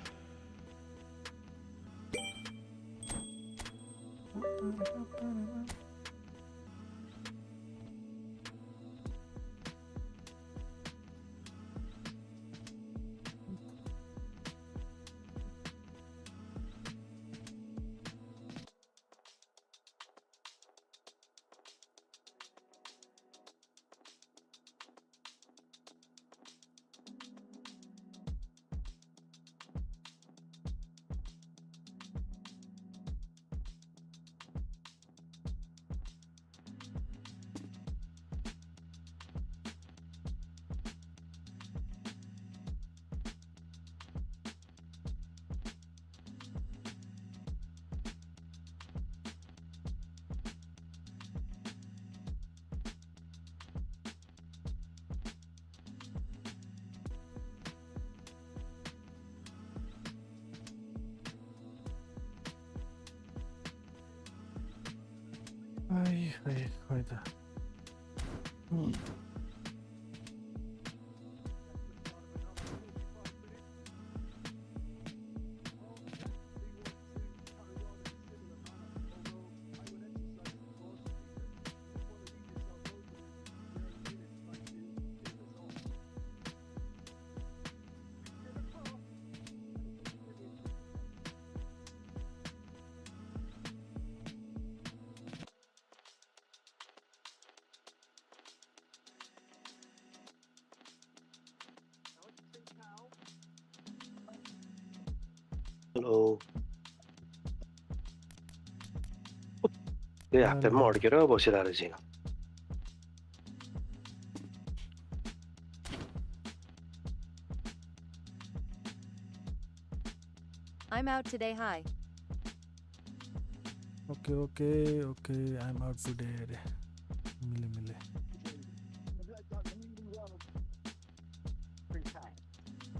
Ay, hayda. Hello. Yeah, I'm more get over it. I'm out today. Hi. Okay, I'm out today. Mile.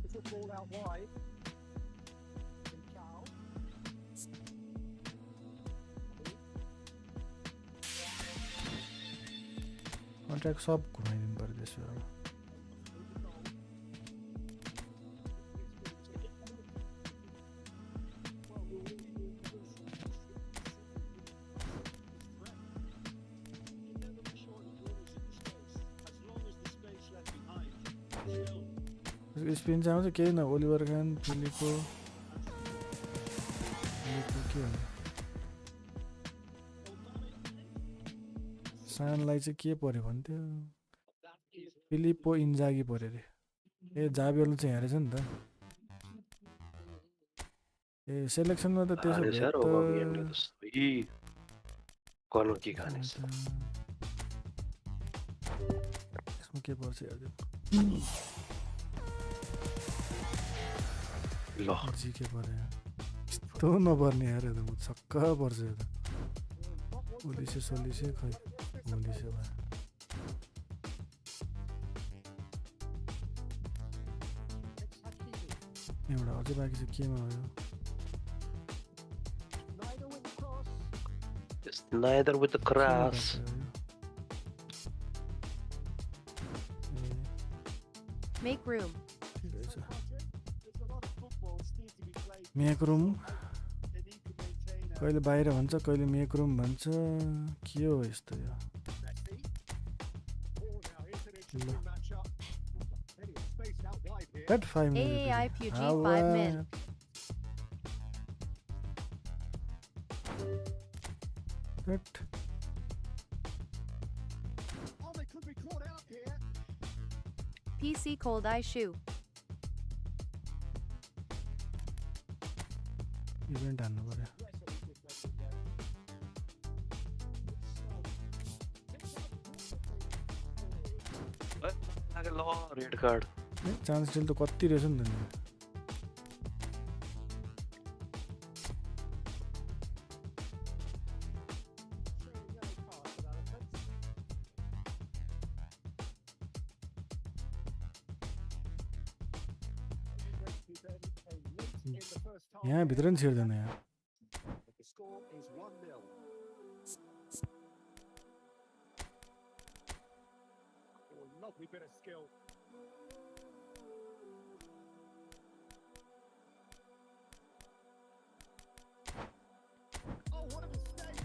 It's a ball out wide. Contract सब घुमाइदिनु पर्यो त्यसो भए spin चाहिँ आउँछ केही न Oliver Khan Filippo के हो सानलाई चाहिँ के पर्यो भन्थ्यो फिलिपो इन्जागी पर्यो अरे ए जाबियोले चाहिँ हेरेछ नि त ए सेलेक्सनमा त त्यसो यसमा के पर्छ हेर्दै ल जी के पर्यो यस्तो नपर्ने यार त म छक्क पर्छ यो त सोलिसे खै होलिसे भयो एउटा अझै बाँकी चाहिँ केमा हो Neither with the cross. Make room. Make room कहिले बाहिर भन्छ कहिले मेक रुम भन्छ के हो यस्तो यो That 5 minutes. AAI PUG 5 min. That. Oh, they could be caught out here. PC cold eye shoe. Event हान्नु पर्यो रेड कार्ड चान्स डिल त कति रहेछ नि त यहाँ भित्र नि छिर्दैन यहाँ The score is 1-0. Oh, lovely bit of skill. Oh, what a mistake!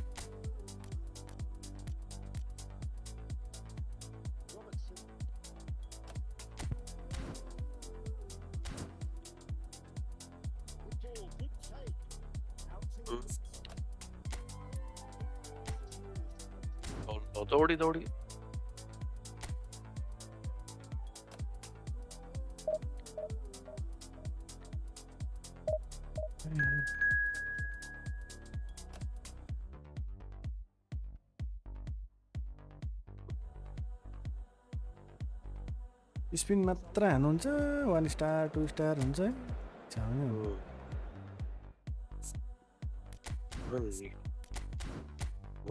Robertson. Good ball, good take. Out to दौड़ी स्पिन मात्र हान्नुहुन्छ 1 स्टार 2 स्टार हुन्छ है छाउने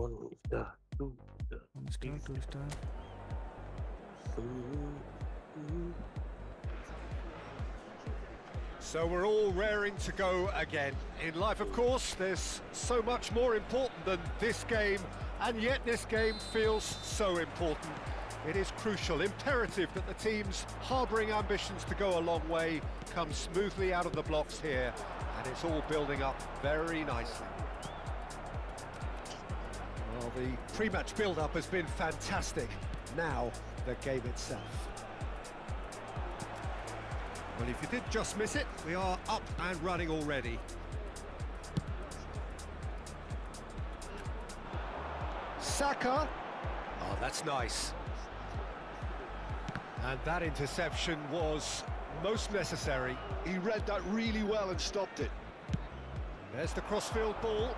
One star, 2 1 star 2 star So we're all raring to go again. In life, of course, there's so much more important than this game, and yet this game feels so important. It is crucial, imperative that the teams harbouring ambitions to go a long way come smoothly out of the blocks here, and it's all building up very nicely. Well, the pre-match build-up has been fantastic. Now, the game itself. Well, if you did just miss it, we are up and running already. Saka. Oh, that's nice. And that interception was most necessary. He read that really well and stopped it. There's the crossfield ball.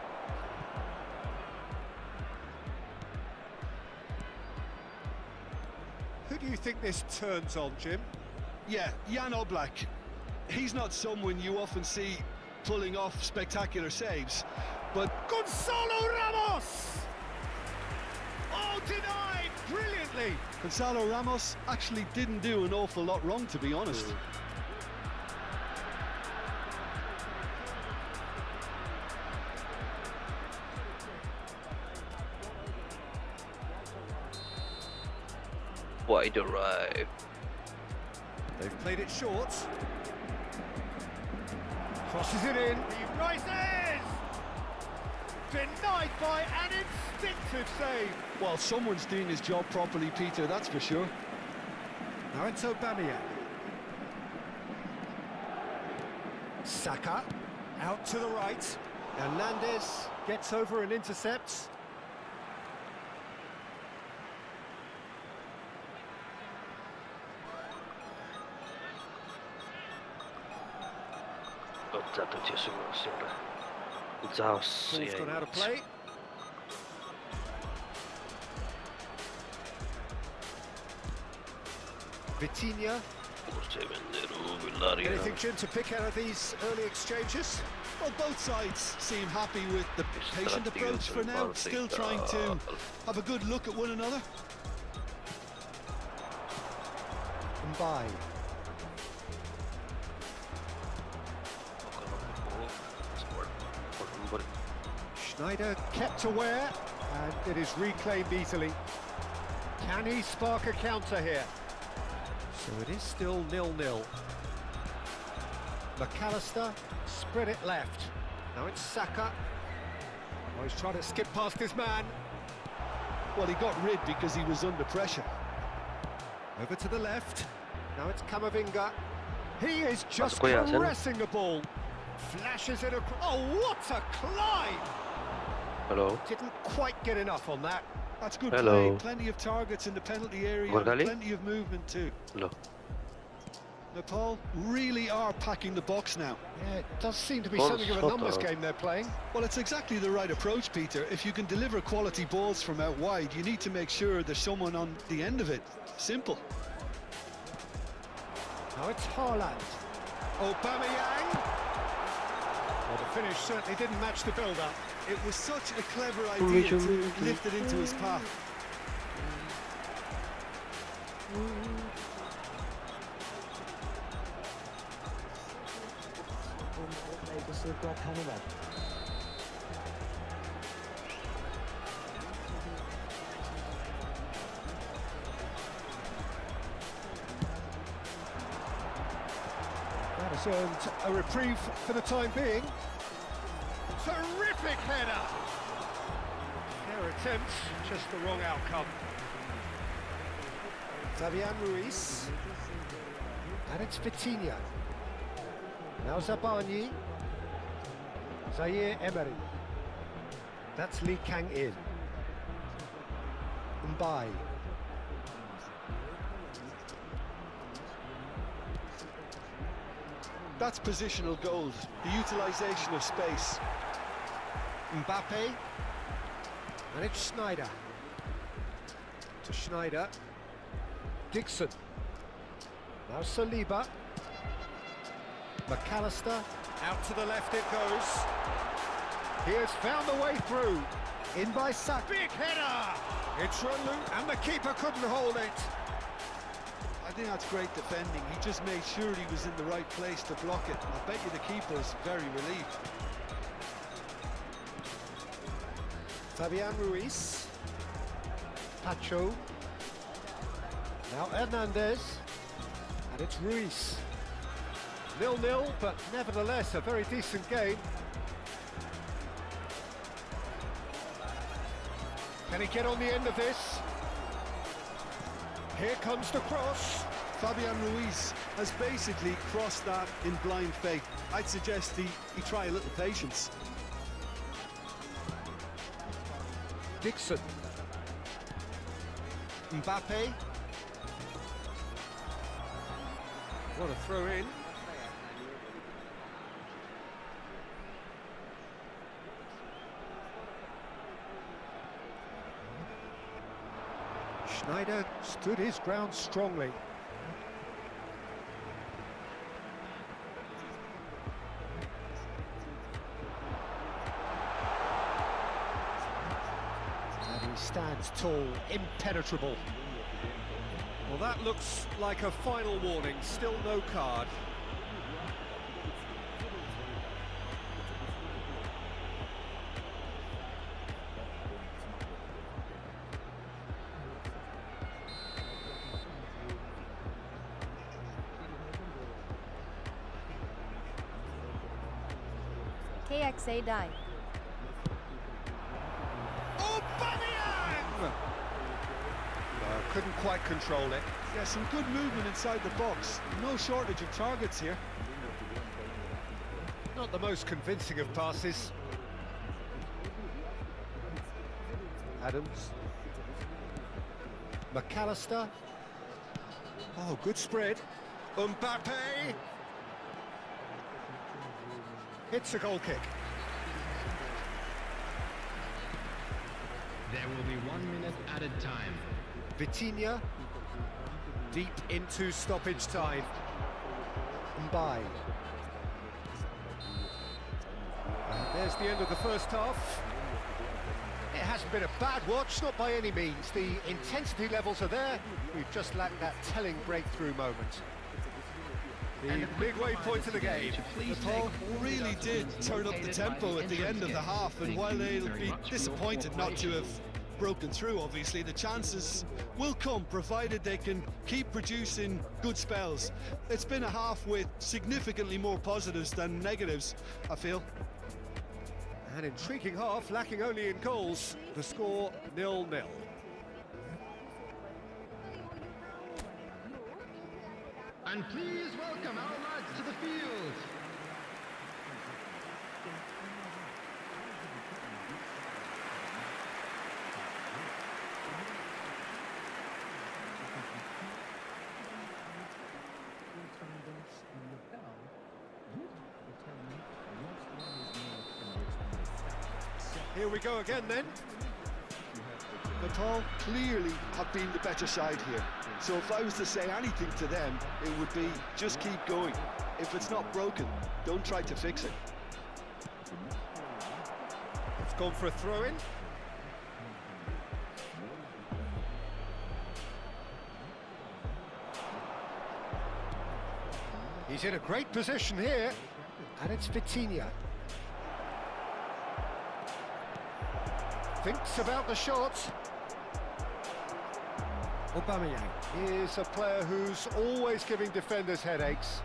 Who do you think this turns on, Jim? Yeah, Jan Oblak. He's not someone you often see pulling off spectacular saves, but Gonzalo Ramos! Oh, denied brilliantly. Gonzalo Ramos actually didn't do an awful lot wrong, to be honest. Wide arrive. They've played it short. Crosses it in. He rises! Denied by an instinctive save. Well, someone's doing his job properly, Peter, that's for sure. Now it's Aubameyang. Saka out to the right. Hernandez gets over and intercepts. Ball's gone out of play. Vitinha. Anything, Jim, to pick out of these early exchanges? Well, both sides seem happy with the patient approach for now, still trying to have a good look at one another. Mbappé. Schneider kept aware, and it is reclaimed easily. Can he spark a counter here? So it is still 0-0. McAllister spread it left. Now it's Saka. Oh, he's trying to skip past his man. Well, he got rid because he was under pressure. Over to the left. Now it's Camavinga. He is just Masuk ya, Sen. caressing the ball. Flashes it across. Oh, what a climb! Hello. Didn't quite get enough on that. That's good Hello. play, plenty of targets in the penalty area, Gorgali? plenty of movement too. Hello. Nepal really are packing the box now. Yeah, it does seem to be Ball something of a shot, numbers though. game they're playing. Well, it's exactly the right approach, Peter. If you can deliver quality balls from out wide, you need to make sure there's someone on the end of it. Simple. Now it's Haaland. Aubameyang. Well, the finish certainly didn't match the build-up. It was such a clever idea to lift it into his path. That has earned a reprieve for the time being. Terrific header! Their attempts, just the wrong outcome. Fabian Ruiz. And it's Vitinha. Now Zabani. Zaire Emery. That's Lee Kang-in. Mbappé. That's positional gold, the utilisation of space. Mbappé. And it's Schneider. To Schneider. Dixon. Now Saliba. McAllister. Out to the left it goes. He has found the way through. In by Saka. Big header! It's run loose and the keeper couldn't hold it. I think that's great defending. He just made sure he was in the right place to block it. I bet you the keeper is very relieved. Fabian Ruiz. Pacho. Now Hernandez. And it's Ruiz. 0-0, but nevertheless a very decent game. Can he get on the end of this? Here comes the cross. Fabian Ruiz has basically crossed that in blind faith. I'd suggest he try a little patience. Dixon. Mbappé. What a throw in. Schneider stood his ground strongly. And he stands tall, impenetrable. Well, that looks like a final warning, still no card. KXA die. Aubameyang! Couldn't quite control it. Yeah, some good movement inside the box. No shortage of targets here. Not the most convincing of passes. Adams. McAllister. Oh, good spread. Mbappé. It's a goal kick. There will be 1 minute added time. Vitinha. Deep into stoppage time. Mbappé. And there's the end of the first half. It hasn't been a bad watch, not by any means. The intensity levels are there. We've just lacked that telling breakthrough moment. The midway point of the game. The Paul really did turn up the tempo at the end of the half, and while they'll be disappointed not to have broken through, obviously, the chances will come, provided they can keep producing good spells. It's been a half with significantly more positives than negatives, I feel. An intriguing half, lacking only in goals. The score 0-0. And please welcome our lads to the field. Here we go again then. Nepal clearly have been the better side here. So if I was to say anything to them, it would be just keep going. If it's not broken, don't try to fix it. It's gone for a throw-in. He's in a great position here. And it's Vitinha. Thinks about the shot. Aubameyang is a player who's always giving defenders headaches.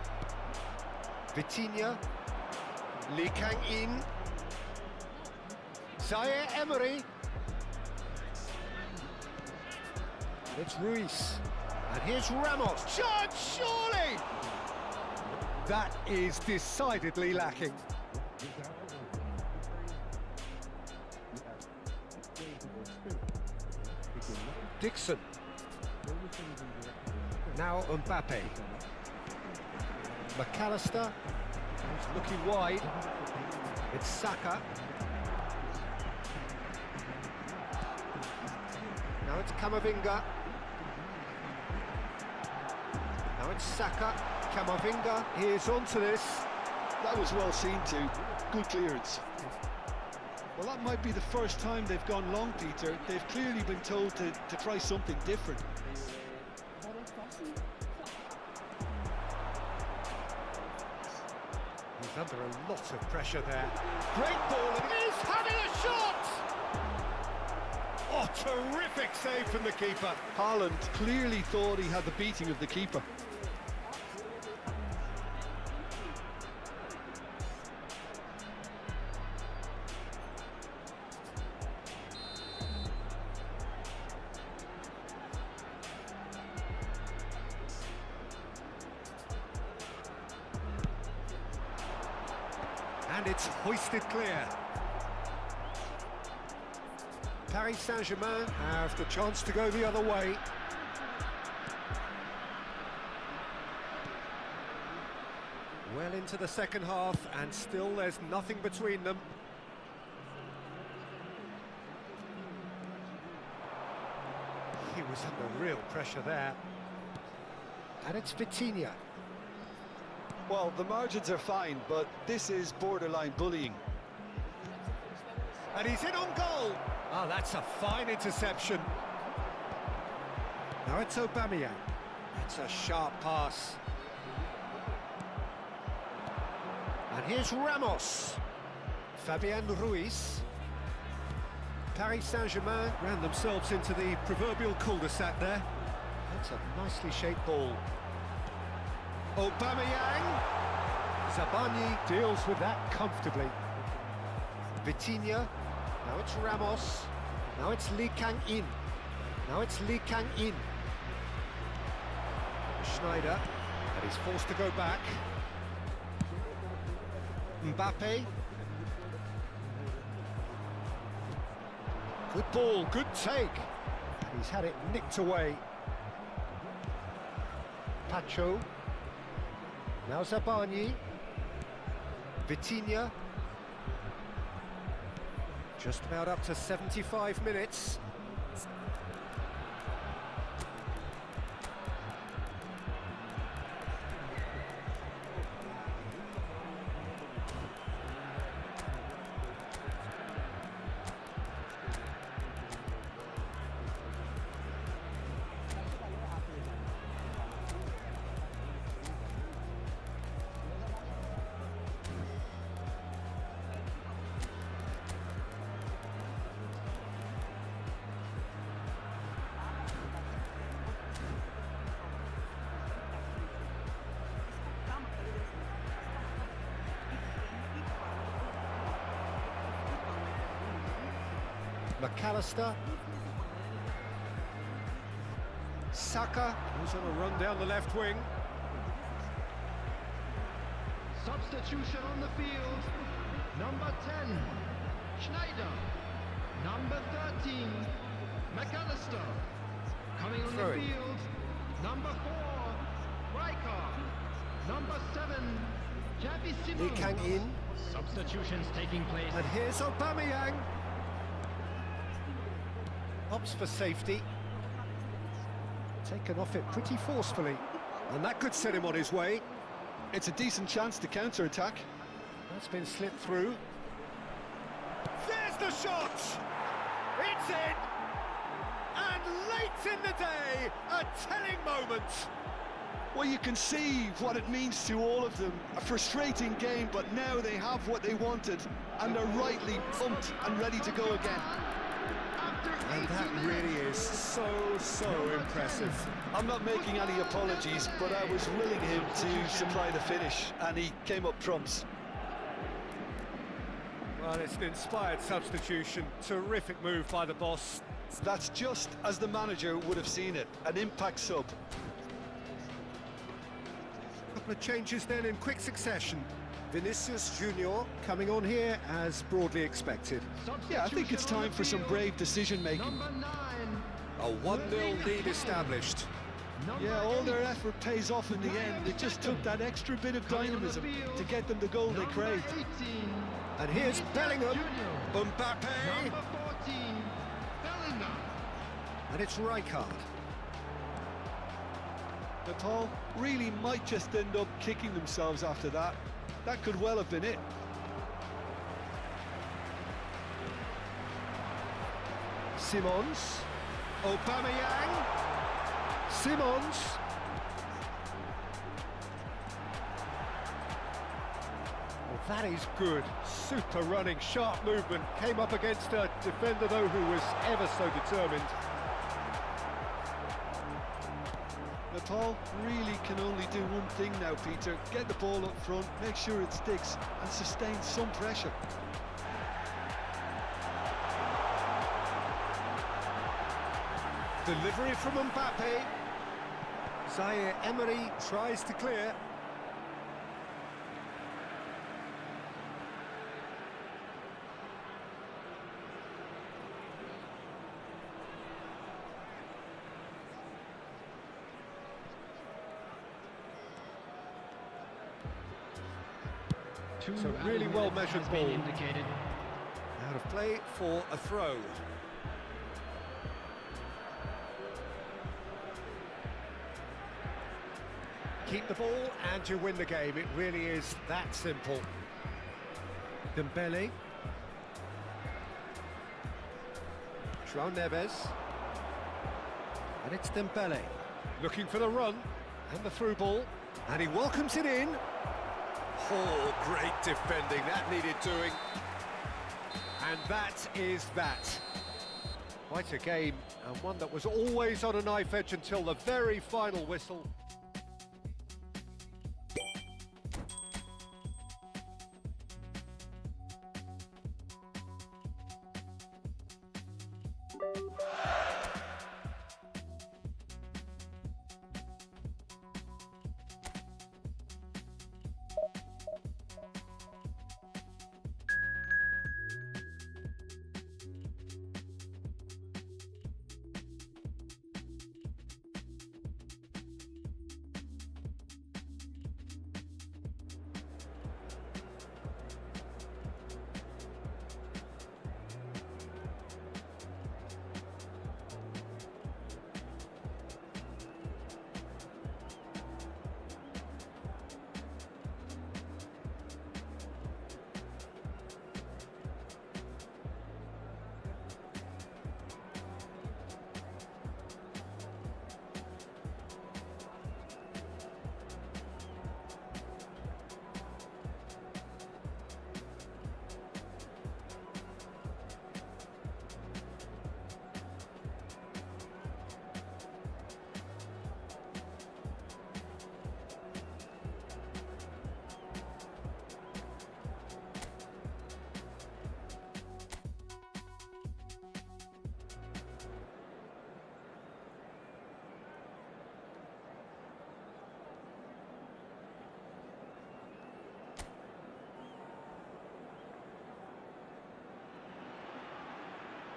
Vitinha. Lee Kang-in. Zaire Emery. It's Ruiz. And here's Ramos. Chance, surely! That is decidedly lacking. Dixon. Now Mbappé. McAllister. He's looking wide. It's Saka. Now it's Camavinga. Now it's Saka. Camavinga is onto this. That was well seen too. Good clearance. Well, that might be the first time they've gone long, Peter. They've clearly been told to try something different. He's under a lot of pressure there. Great ball, and he's having a shot! Oh, terrific save from the keeper. Haaland clearly thought he had the beating of the keeper. And it's hoisted clear. Paris Saint-Germain have the chance to go the other way. Well into the second half, and still there's nothing between them. He was under real pressure there. And it's Vitinha. Well, the margins are fine, but this is borderline bullying. And he's in on goal. Oh, that's a fine interception. Now it's Aubameyang. It's a sharp pass. And here's Ramos. Fabian Ruiz. Paris Saint-Germain ran themselves into the proverbial cul-de-sac there. That's a nicely shaped ball. Aubameyang. Zabani deals with that comfortably. Vitinha. Now it's Ramos. Now it's Lee Kang-in. Now it's Lee Kang-in. Schneider. And he's forced to go back. Mbappé. Good ball, good take. He's had it nicked away. Pacho. Now Zabani. Vitinha. Just about up to 75 minutes. McAllister. Saka, who's on a run down the left wing. Substitution on the field. Number 10, Schneider. Number 13, McAllister. Coming on Throw the it. field. Number 4, Riker. Number 7, Javi Lee Simon. Kang-in. Substitutions taking place. And here's Aubameyang. Opts for safety. Taken off it pretty forcefully. And that could set him on his way. It's a decent chance to counter-attack. That's been slipped through. There's the shot! It's in! And late in the day, a telling moment. Well, you can see what it means to all of them. A frustrating game, but now they have what they wanted, and they're rightly pumped and ready to go again. And that really is so impressive. I'm not making any apologies, but I was willing him to supply the finish, and he came up trumps. Well, it's an inspired substitution. Terrific move by the boss. That's just as the manager would have seen it, an impact sub. Couple of changes then in quick succession. Vinícius Jr coming on here as broadly expected. Yeah, I think it's time for some brave decision-making. Number 9. A 1-0 lead established. Yeah, all their effort pays off in the end. It just took that extra bit of dynamism to get them the goal they craved. 18, And here's Bellingham. Jr. Mbappé. Number 14, Bellingham. And it's Rijkaard. Nepal really might just end up kicking themselves after that. That could well have been it. Simons. Aubameyang. Simons. Well, that is good. Super running, sharp movement. Came up against a defender, though, who was ever so determined. Nepal really can only do one thing now, Peter. Get the ball up front, make sure it sticks, and sustain some pressure. Delivery from Mbappé. Zaire Emery tries to clear. It's a really well-measured ball. Indicated. Out of play for a throw. keep the ball and you win the game. It really is that simple. Dembele. João Neves. And it's Dembele. Looking for the run. And the through ball. And he welcomes it in. Oh, great defending. That needed doing. And that is that. Quite a game, and one that was always on a knife edge until the very final whistle.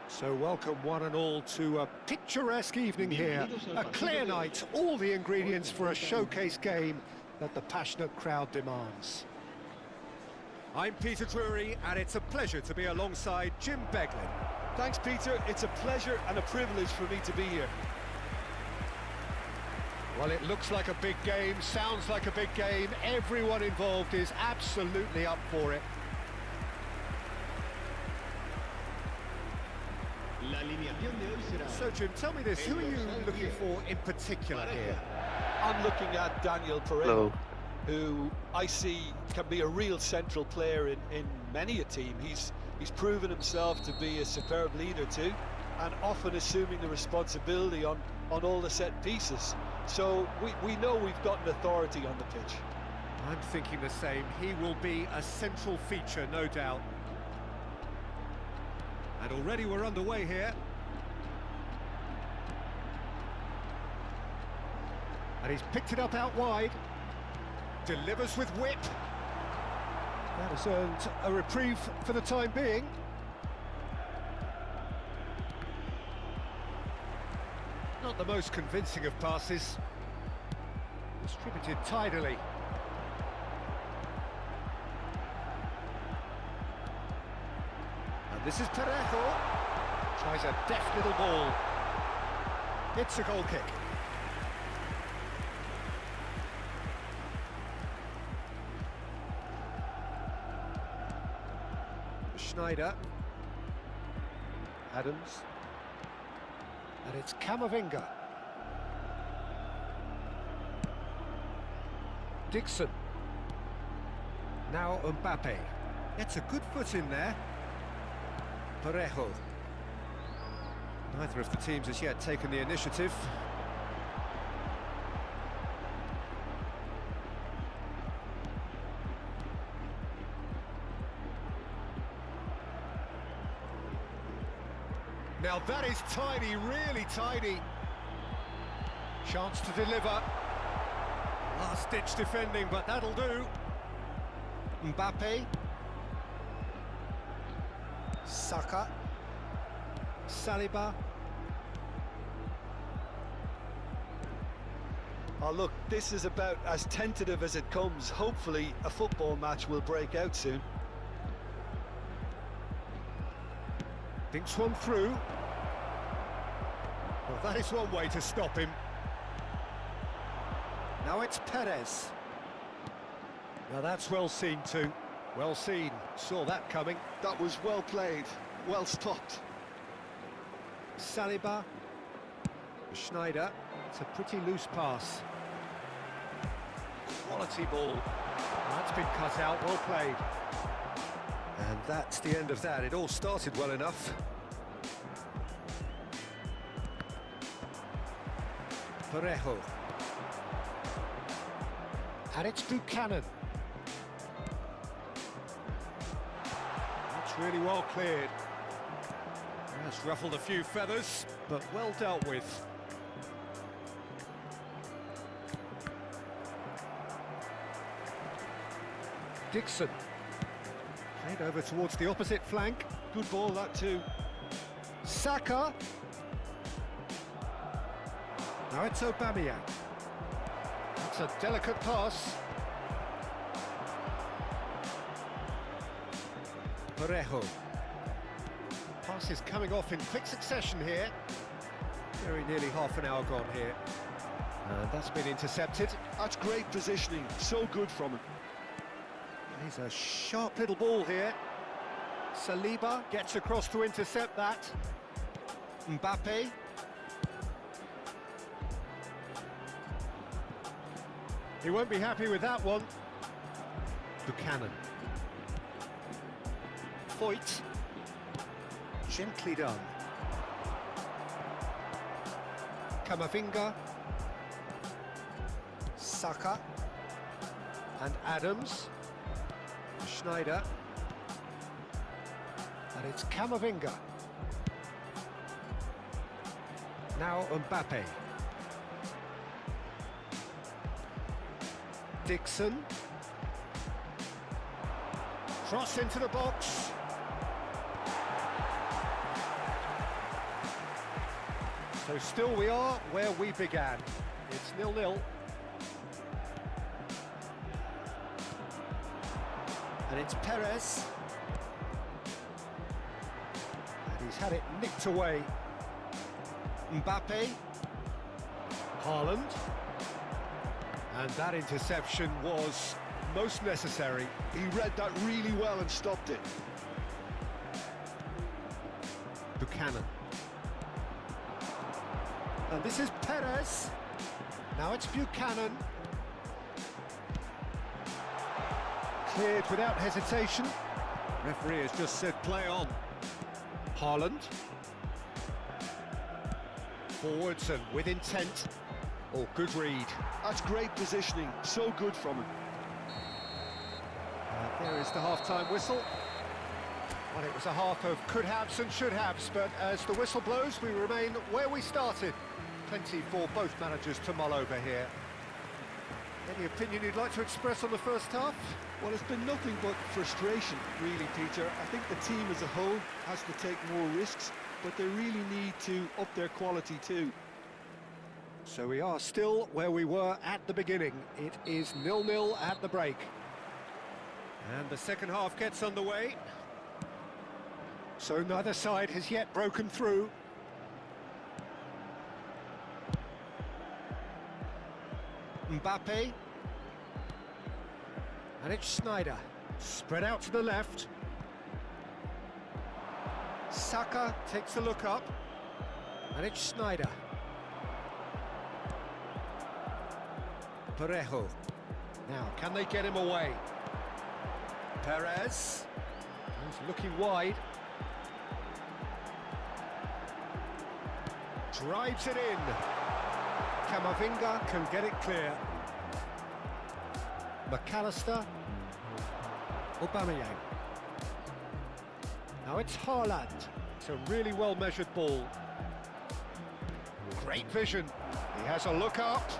So welcome one and all to a picturesque evening here. A clear night, all the ingredients for a showcase game that the passionate crowd demands. I'm Peter Drury, and it's a pleasure to be alongside Jim Beglin. Thanks, Peter. It's a pleasure and a privilege for me to be here. Well, it looks like a big game, sounds like a big game. Everyone involved is absolutely up for it. So, Jim, tell me this, who are you looking for in particular here? I'm looking at Daniel Pereira, who I see can be a real central player in many a team. He's proven himself to be a superb leader too, and often assuming the responsibility on all the set pieces. So we know we've got an authority on the pitch. I'm thinking the same. He will be a central feature, no doubt. And already we're underway here. And he's picked it up out wide. Delivers with whip. That has earned a reprieve for the time being. Not the most convincing of passes. Distributed tidily. And this is Parejo. Tries a deft little ball. It's a goal kick. Schneider. Adams. And it's Camavinga. Dixon. Now Mbappé. Gets a good foot in there. Parejo. Neither of the teams has yet taken the initiative. Now that is tidy, really tidy. Chance to deliver. Last-ditch defending, but that'll do. Mbappé. Saka. Saliba. Oh, look, this is about as tentative as it comes. Hopefully, a football match will break out soon. Thinks one through. Well, that is one way to stop him. Now it's Perez. Now that's well seen too. Well seen. Saw that coming. That was well played, well stopped. Saliba. Schneider. It's a pretty loose pass. Quality ball. That's been cut out, well played. And that's the end of that. It all started well enough. Parejo. And it's Buchanan. That's really well cleared. That's ruffled a few feathers, but well dealt with. Dixon. Played over towards the opposite flank. Good ball, that too. Saka. Now it's Aubameyang. That's a delicate pass. Parejo. Pass is coming off in quick succession here. Very nearly half an hour gone here. And that's been intercepted. That's great positioning, so good from him. He's a sharp little ball here. Saliba gets across to intercept that. Mbappé. He won't be happy with that one. Buchanan. Foyt. Gently done. Camavinga. Saka. And Adams. Schneider. And it's Camavinga. Now Mbappé. Dixon. Cross into the box. So still we are where we began. It's 0-0. And it's Perez. And he's had it nicked away. Mbappé. Haaland. And that interception was most necessary. He read that really well and stopped it. Buchanan. And this is Perez. Now it's Buchanan. Cleared without hesitation. Referee has just said play on. Haaland. Forwards and with intent. Oh, good read. That's great positioning, so good from him. There is the half-time whistle. Well, it was a half of could-haves and should-haves, but as the whistle blows, we remain where we started. Plenty for both managers to mull over here. Any opinion you'd like to express on the first half? Well, it's been nothing but frustration, really, Peter. I think the team as a whole has to take more risks, but they really need to up their quality too. So we are still where we were at the beginning. It is 0-0 at the break. And the second half gets underway. So neither side has yet broken through. Mbappé. And it's Schneider. Spread out to the left. Saka takes a look up. And it's Schneider. Parejo. Now, can they get him away? Perez. He's looking wide. Drives it in. Camavinga can get it clear. McAllister. Aubameyang. Now it's Haaland. It's a really well-measured ball. Great vision. He has a look up.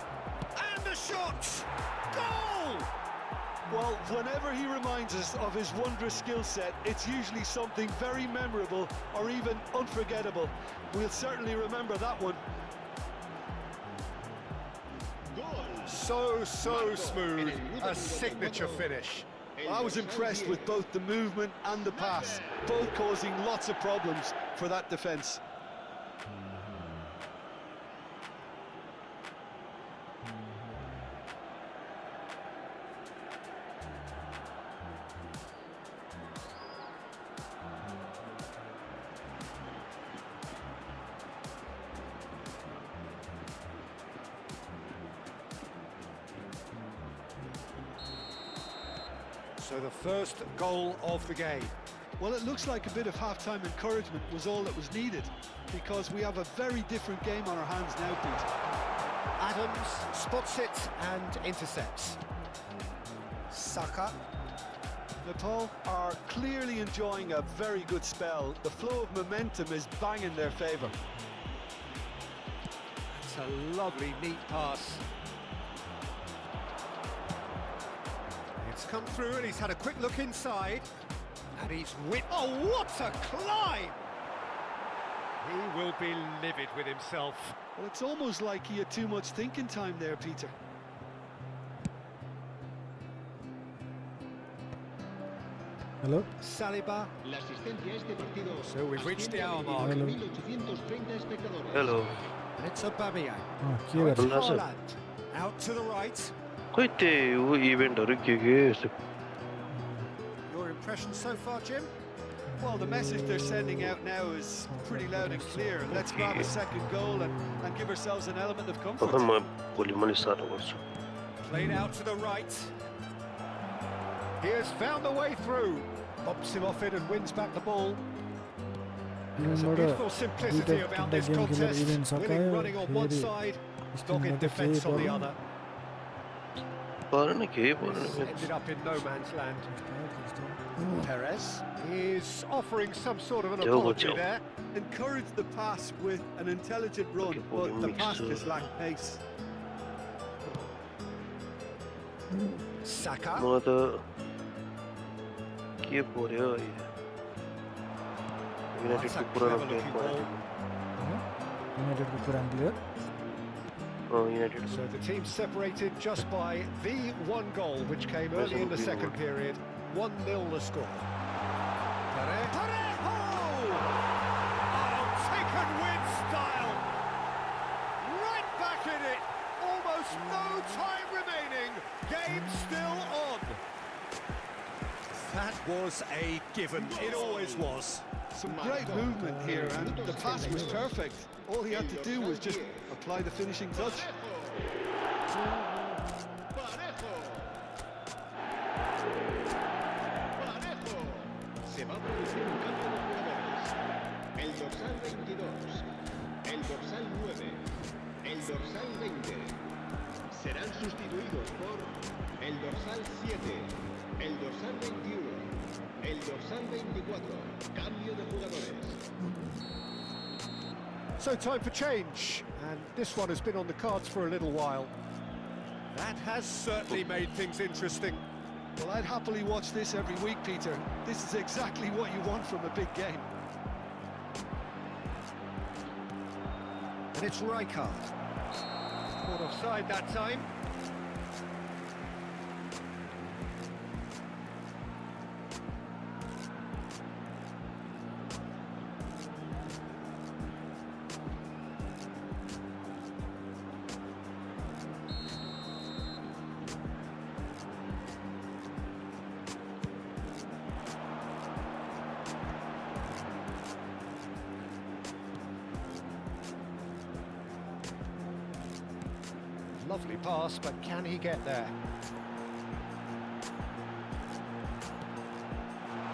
And a shot! Goal! Well, whenever he reminds us of his wondrous skill set, it's usually something very memorable or even unforgettable. We'll certainly remember that one. So smooth, a signature finish. I was impressed with both the movement and the pass, both causing lots of problems for that defence. So the first goal of the game. Well, it looks like a bit of half-time encouragement was all that was needed, because we have a very different game on our hands now, Pete. Adams spots it and intercepts. Saka. Nepal are clearly enjoying a very good spell. The flow of momentum is bang in their favour. It's a lovely, neat pass. It's come through and he's had a quick look inside. And he's oh, what a climb! He will be livid with himself. Well, it's almost like he had too much thinking time there, Peter. Hello? Saliba. La asistencia a este partido So we've reached the hour asciende mark. a 1830 espectadores. Hello. And it's Aubameyang. के Now it's गर्छ? Hello, sir. Haaland. Out to the right. खोइ त्यो इभेन्टहरु के यस्तो Your impression so far, Jim? Well, the message they're sending out now is pretty loud and clear. Let's grab a second goal and give ourselves an element of comfort. भर्खर म भोलि मैले start गर्छु Played out to the right. He has found the way through. Bumps him off it and wins back the ball. There's a beautiful simplicity about this contest. Winning running on one side, dogged defence on the other. परेन केही This परेन ended up in no man's land. Perez is offering some sort of an Joe, apology Joe. there. Encourage the pass with an intelligent run, Okay, but the mix, pass just lacked pace. Saka. म त के पर्यो That's युनाइटेडको a पुरानो clever player looking ball. युनाइटेडको पुरानो player United So the team separated just by the one goal, which came early in the second period. 1-0 the score. Parejo! Oh, taken with style. Right back in it. Almost no time remaining. Game still on. That was a given. It always was. Some great movement here, and the pass was perfect. All he had to do was just apply the finishing touch. Parejo. Parejo. Se va a producir un cambio de jugadores. El dorsal 22, el dorsal 9, el dorsal 20. Serán sustituidos por el dorsal 7, el dorsal 21, el dorsal 24. Cambio de jugadores. So time for change, and this one has been on the cards for a little while. That has certainly made things interesting. Well, I'd happily watch this every week, Peter. This is exactly what you want from a big game. And it's Rijkaard. Caught offside that time. Lovely pass, but can he get there?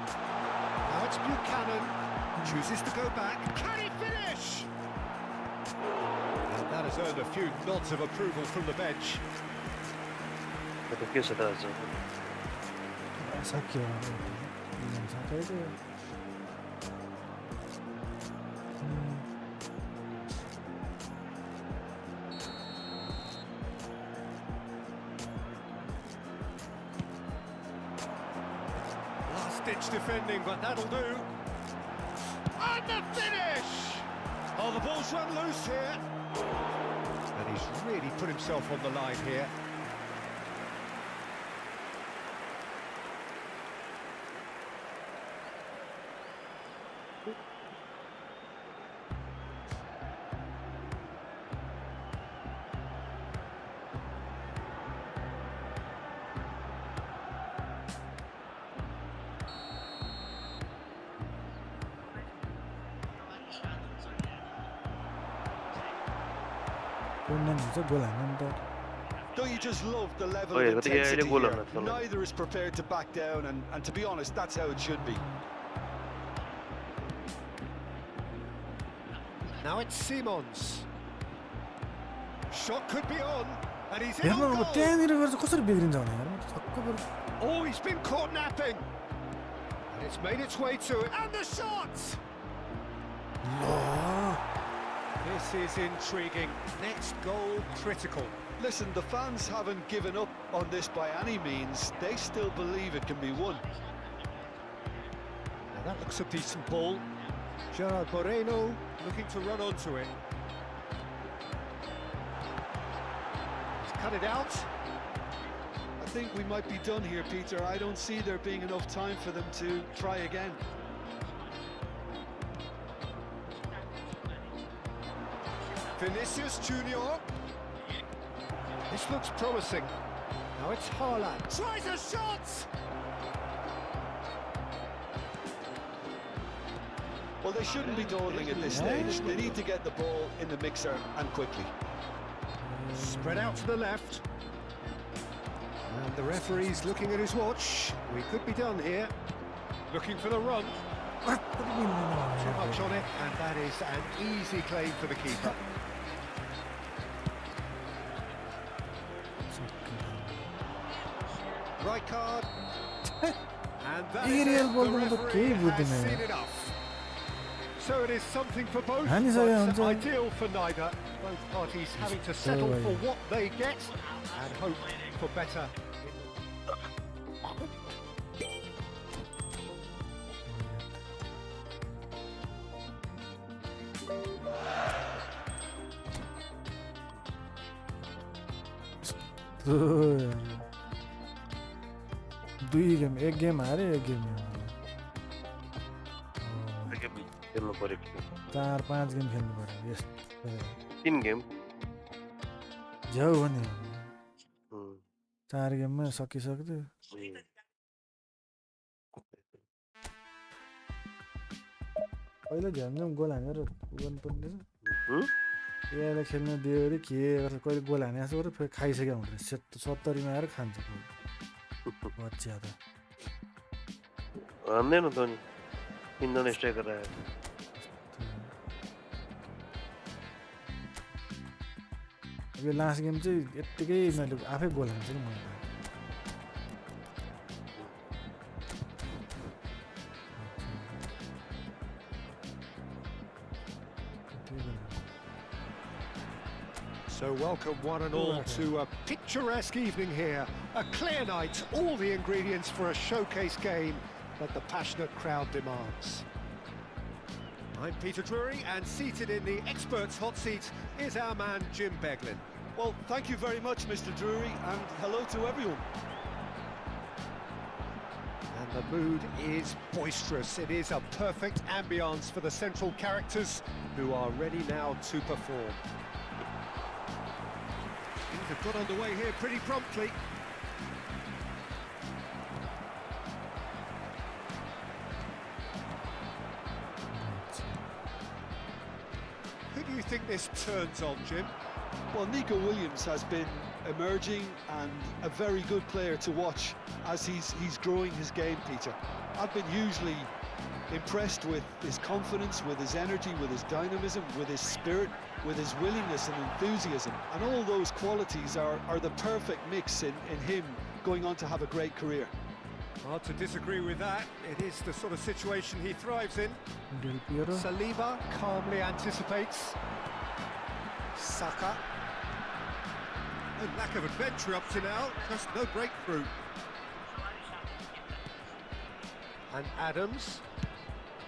Now it's Buchanan, chooses to go back. Can he finish? And that has earned a few nods of approval from the bench. के छ त आज सक्यो सक्यो Last-ditch defending, but that'll do. And the finish! Oh, the ball's run loose here. And he's really put himself on the line here. गोल हाल्नु नि त Don't you just love the level Oh, of yeah, but yeah, intensity goal here? on it. Neither is prepared to back down, and to be honest, that's how it should be. Now it's Simons. Shot could be on, and he's in हेर्नु on अब goal. त्यहाँनिर गएर चाहिँ कसरी बिग्रिन्छ भने यार म त छक्क परेँ Oh, he's been caught napping. And it's made its way to it, and the shot! This is intriguing. Next goal critical. Listen, the fans haven't given up on this by any means. They still believe it can be won. Now that looks a decent ball. Gerard Moreno looking to run onto it. He's cut it out. I think we might be done here, Peter. I don't see there being enough time for them to try again. Vinícius Jr. This looks promising. Now it's Haaland. Tries a shot! Well, they shouldn't be dawdling at this stage. They need to get the ball in the mixer, and quickly. Spread out to the left. And the referee's looking at his watch. We could be done here. Looking for the run. Too much on it, and that is an easy claim for the keeper. Right card. And that is Aerial it. ball The to the referee cave with has the seen man. enough. So it is something for both, Hani but saya हुन्छ ideal for neither. Both parties having to settle for what they get and hope for better. दुई game एक game हारे एक game खेल्नु पऱ्यो 4-5 game खेल्नु पर्यो yes 3 game झ्याउ भने 4 गेममा सकिसक्यो पहिला झ्याम गोल हानेर गर्नु पर्ने यसलाई खेल्न दियो अरे के गर्छ कहिले गोल हाने जस्तो गरेर फेरि खाइसक्यो हुँदो रहेछ 70 मा आएर खान्छ बच्चा त हान्दैन त नि 3 जना स्ट्राइकर आयो यो लास्ट गेम चाहिँ यतिकै मैले आफै गोल हान्छ नि मैले So welcome one and all to a picturesque evening here. A clear night, all the ingredients for a showcase game that the passionate crowd demands. I'm Peter Drury, and seated in the experts' hot seat is our man Jim Beglin. Well, thank you very much, Mr. Drury, and hello to everyone. And the mood is boisterous. It is a perfect ambience for the central characters who are ready now to perform. Things have got underway here pretty promptly. Who do you think this turns on, Jim? Well, Nico Williams has been emerging and a very good player to watch as he's growing his game, Peter. I've been hugely impressed with his confidence, with his energy, with his dynamism, with his spirit, with his willingness and enthusiasm. And all those qualities are the perfect mix in him going on to have a great career. Hard to disagree with that. It is the sort of situation he thrives in. Del Piero Saliba calmly anticipates. Saka. No lack of adventure up to now, just no breakthrough. And Adams.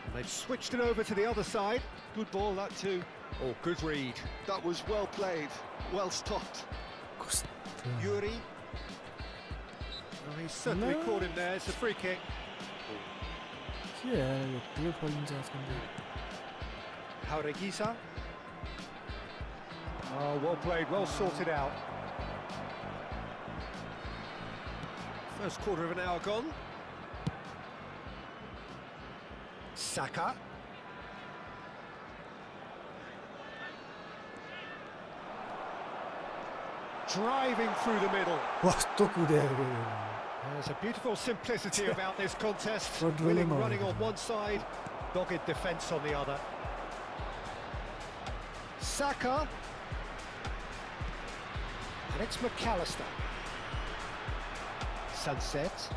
And they've switched it over to the other side. Good ball, that too. Oh, good read. That was well played, well stopped. Yuri. Oh, he's certainly No. caught him there. It's a free kick. के यार यतिकै फलिन्छ आजकल Jaureguisa. Oh, well played, well sorted out. First quarter of an hour gone. Saka. driving through the middle. 와, 또 9대. There's a beautiful simplicity about this contest. What Willing really running on matters. one side, dogged defence on the other. Saka. And it's McAllister. Sunset.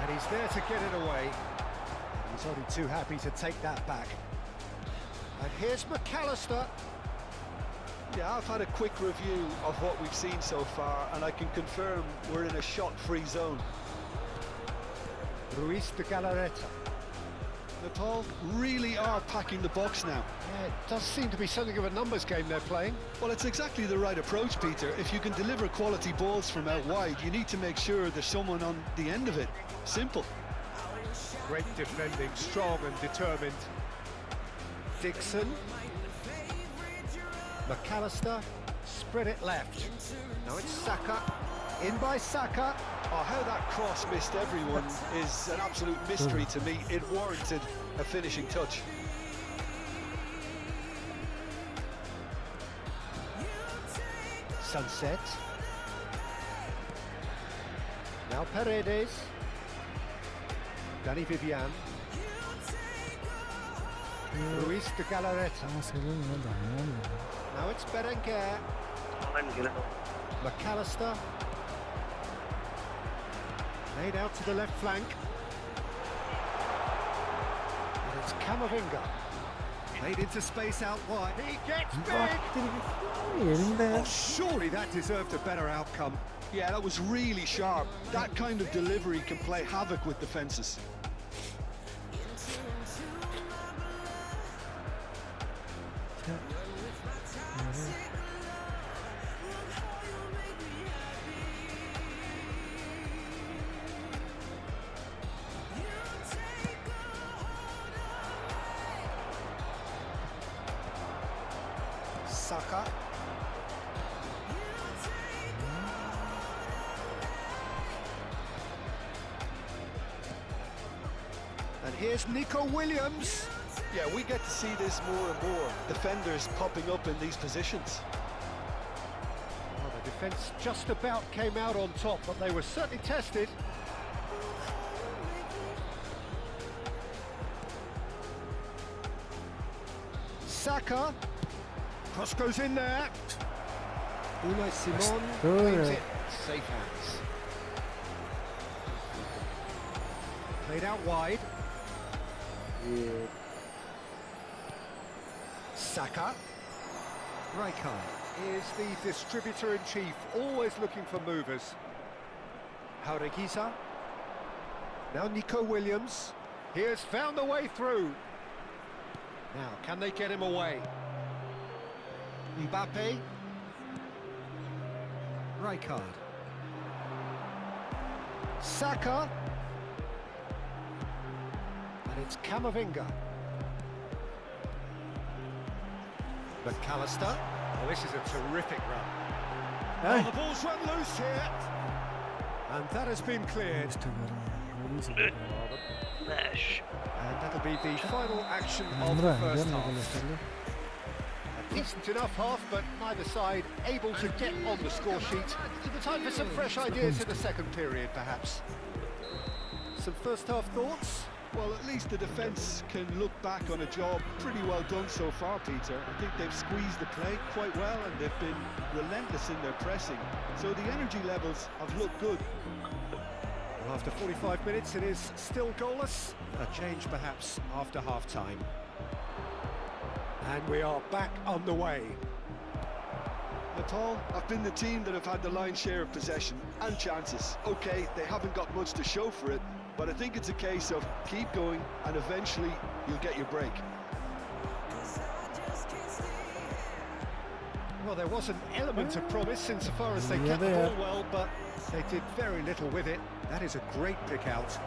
And he's there to get it away. He's only too happy to take that back. And here's McAllister. Yeah, I've had a quick review of what we've seen so far, and I can confirm we're in a shot-free zone. Ruiz de Galarreta. Nepal really are packing the box now. Yeah, it does seem to be something of a numbers game they're playing. Well, it's exactly the right approach, Peter. If you can deliver quality balls from out wide, you need to make sure there's someone on the end of it. Simple. Great defending, strong and determined. Dixon. McAllister, spread it left. Now it's Saka, in by Saka. Oh, how that cross missed everyone is an absolute mystery to me. It warranted a finishing touch. Sunset. Now Paredes. Danny Vivian. Ruiz de Galarreta. 아, 세경이가 너무 Now it's Berenguer. McAllister. Laid out to the left flank. And it's Camavinga. Made into space out wide. He gets big! 예린데. Oh, surely that deserved a better outcome. Yeah, that was really sharp. That kind of delivery can play havoc with defences. Saka. And here's Nico Williams. Yeah, we get to see this more and more. Defenders popping up in these positions. Well, the defence just about came out on top, but they were certainly tested. Saka. Cross goes in there. Unai Simon claims it. Safe hands. Played out wide. Saka. Rijkaard is the distributor-in-chief, always looking for movers. Jaureguisa. Now Nico Williams. He has found a way through. Now, can they get him away? Mbappé. Rijkaard. Saka. And it's Camavinga. McAllister. Oh, this is a terrific run. Oh, the ball's run loose here. And that has been cleared. Smash. And that'll be the final action of the first half. A decent enough half, but neither side able to get on the score sheet. Time for some fresh ideas in the second period, perhaps. Some first half thoughts? Well, at least the defence can look back on a job pretty well done so far, Peter. I think they've squeezed the play quite well and they've been relentless in their pressing. So the energy levels have looked good. Well, after 45 minutes, it is still goalless. A change, perhaps, after half-time. And we are back on the way. Nepal have been the team that have had the lion's share of possession and chances. OK, they haven't got much to show for it, but I think it's a case of keep going and eventually you'll get your break. Well, there was an element of promise insofar as they kept the ball well, but they did very little with it. That is a great pick out.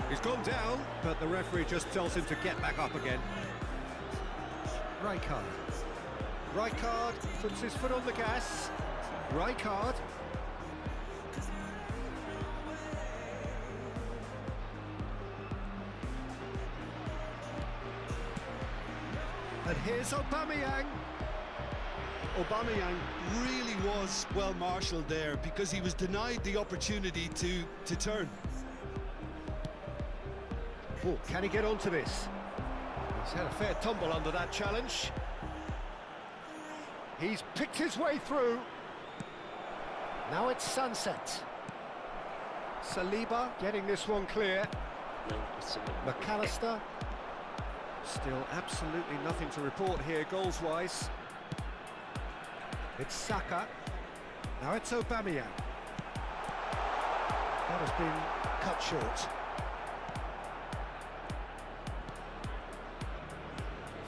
He's gone down, but the referee just tells him to get back up again. Rijkaard. Rijkaard puts his foot on the gas. Rijkaard. And here's Aubameyang. Aubameyang really was well marshalled there because he was denied the opportunity to turn. Oh, can he get onto this? He's had a fair tumble under that challenge. He's picked his way through. Now it's Sunset. Saliba getting this one clear. McAllister. Still absolutely nothing to report here goals-wise. It's Saka. Now it's Aubameyang. That has been cut short.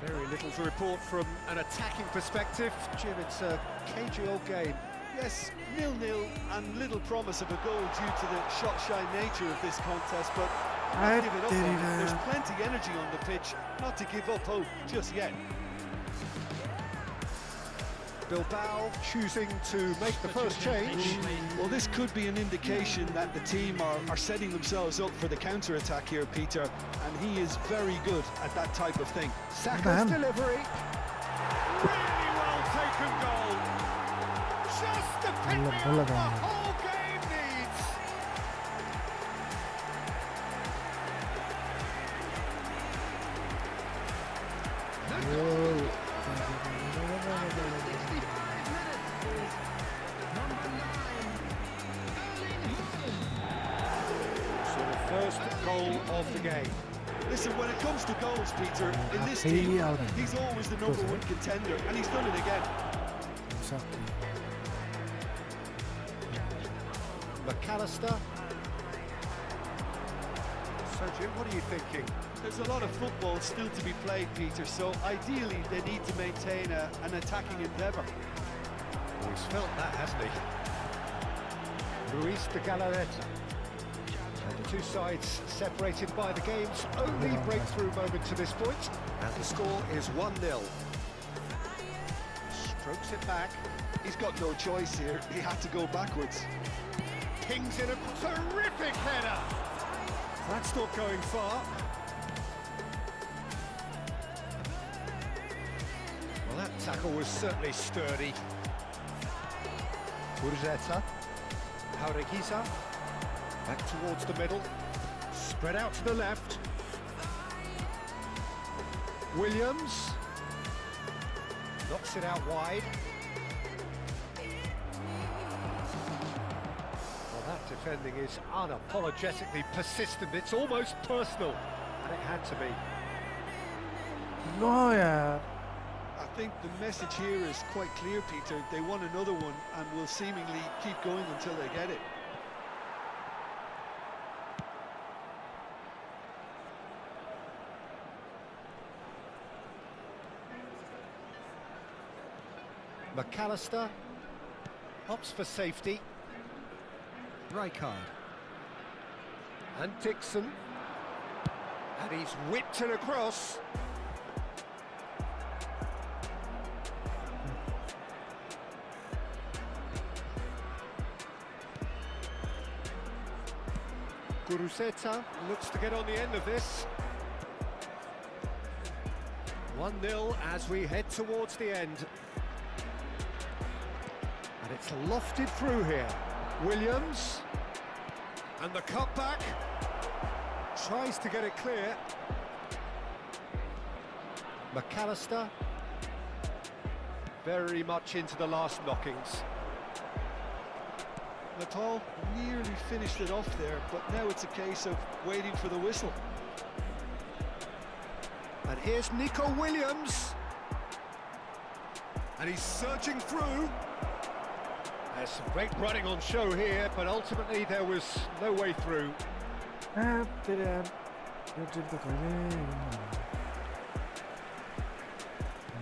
Very little to report from an attacking perspective. Jim, it's a cagey old game. Yes, 0-0 and little promise of a goal due to the shot-shy nature of this contest, but not give it up on it. There's plenty energy on the pitch, not to give up hope just yet. Bilbao choosing to make the first change. Well, this could be an indication that the team are setting themselves up for the counter-attack here, Peter, and he is very good at that type of thing. Saka's delivery. Really well taken goal. Just the pick-me-up the whole game needs. So the first goal of the game. Listen, when it comes to goals, Peter, in this team, he's always the #1 contender, and he's done it again. McAllister. So, Jim, what are you thinking? There's a lot of football still to be played, Peter, so ideally they need to maintain an attacking endeavour. He's felt that, hasn't he? Luis de Galarreta. And the two sides separated by the game's only breakthrough moment to this point. And the score is 1-0. Strokes it back. He's got no choice here. He had to go backwards. Pings in a terrific header. That's not going far. Well, that tackle was certainly sturdy. Urzeta. Jaureguisa. Back towards the middle. Spread out to the left. Williams. Knocks it out wide. Well, that defending is unapologetically persistent. It's almost personal. And it had to be. No, yeah. I think the message here is quite clear, Peter. They want another one and will seemingly keep going until they get it. McAllister opts for safety. Rijkaard. And Dixon. And he's whipped it across. Guruceta looks to get on the end of this. 1-0 as we head towards the end. And it's lofted through here. Williams. And the cutback. Tries to get it clear. McAllister. Very much into the last knockings. Natal nearly finished it off there, but now it's a case of waiting for the whistle. And here's Nico Williams. And he's surging through. There's some great running on show here, but ultimately there was no way through.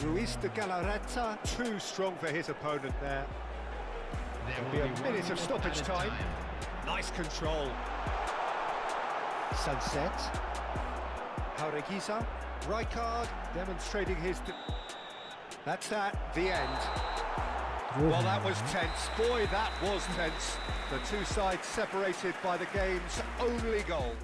Luis de Galarreta, too strong for his opponent there. There'll be a minute of stoppage time. Nice control. Sunset. Jaureguisa. Rijkaard demonstrating his... That's that, the end. Well, that was tense. Boy, that was tense. The two sides separated by the game's only goal.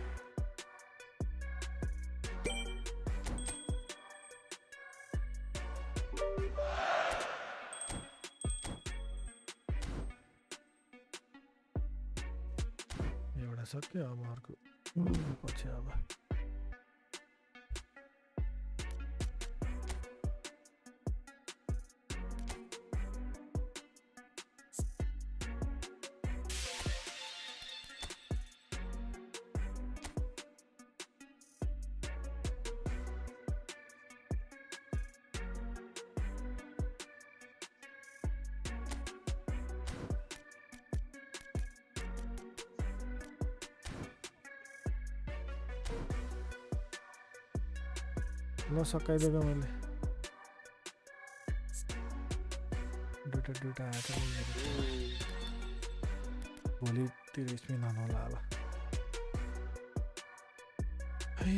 सक्यो अब अर्को पछि अब ल सकाइदिएको मैले दुईटा हात भोलितिर स्पिन होला अब है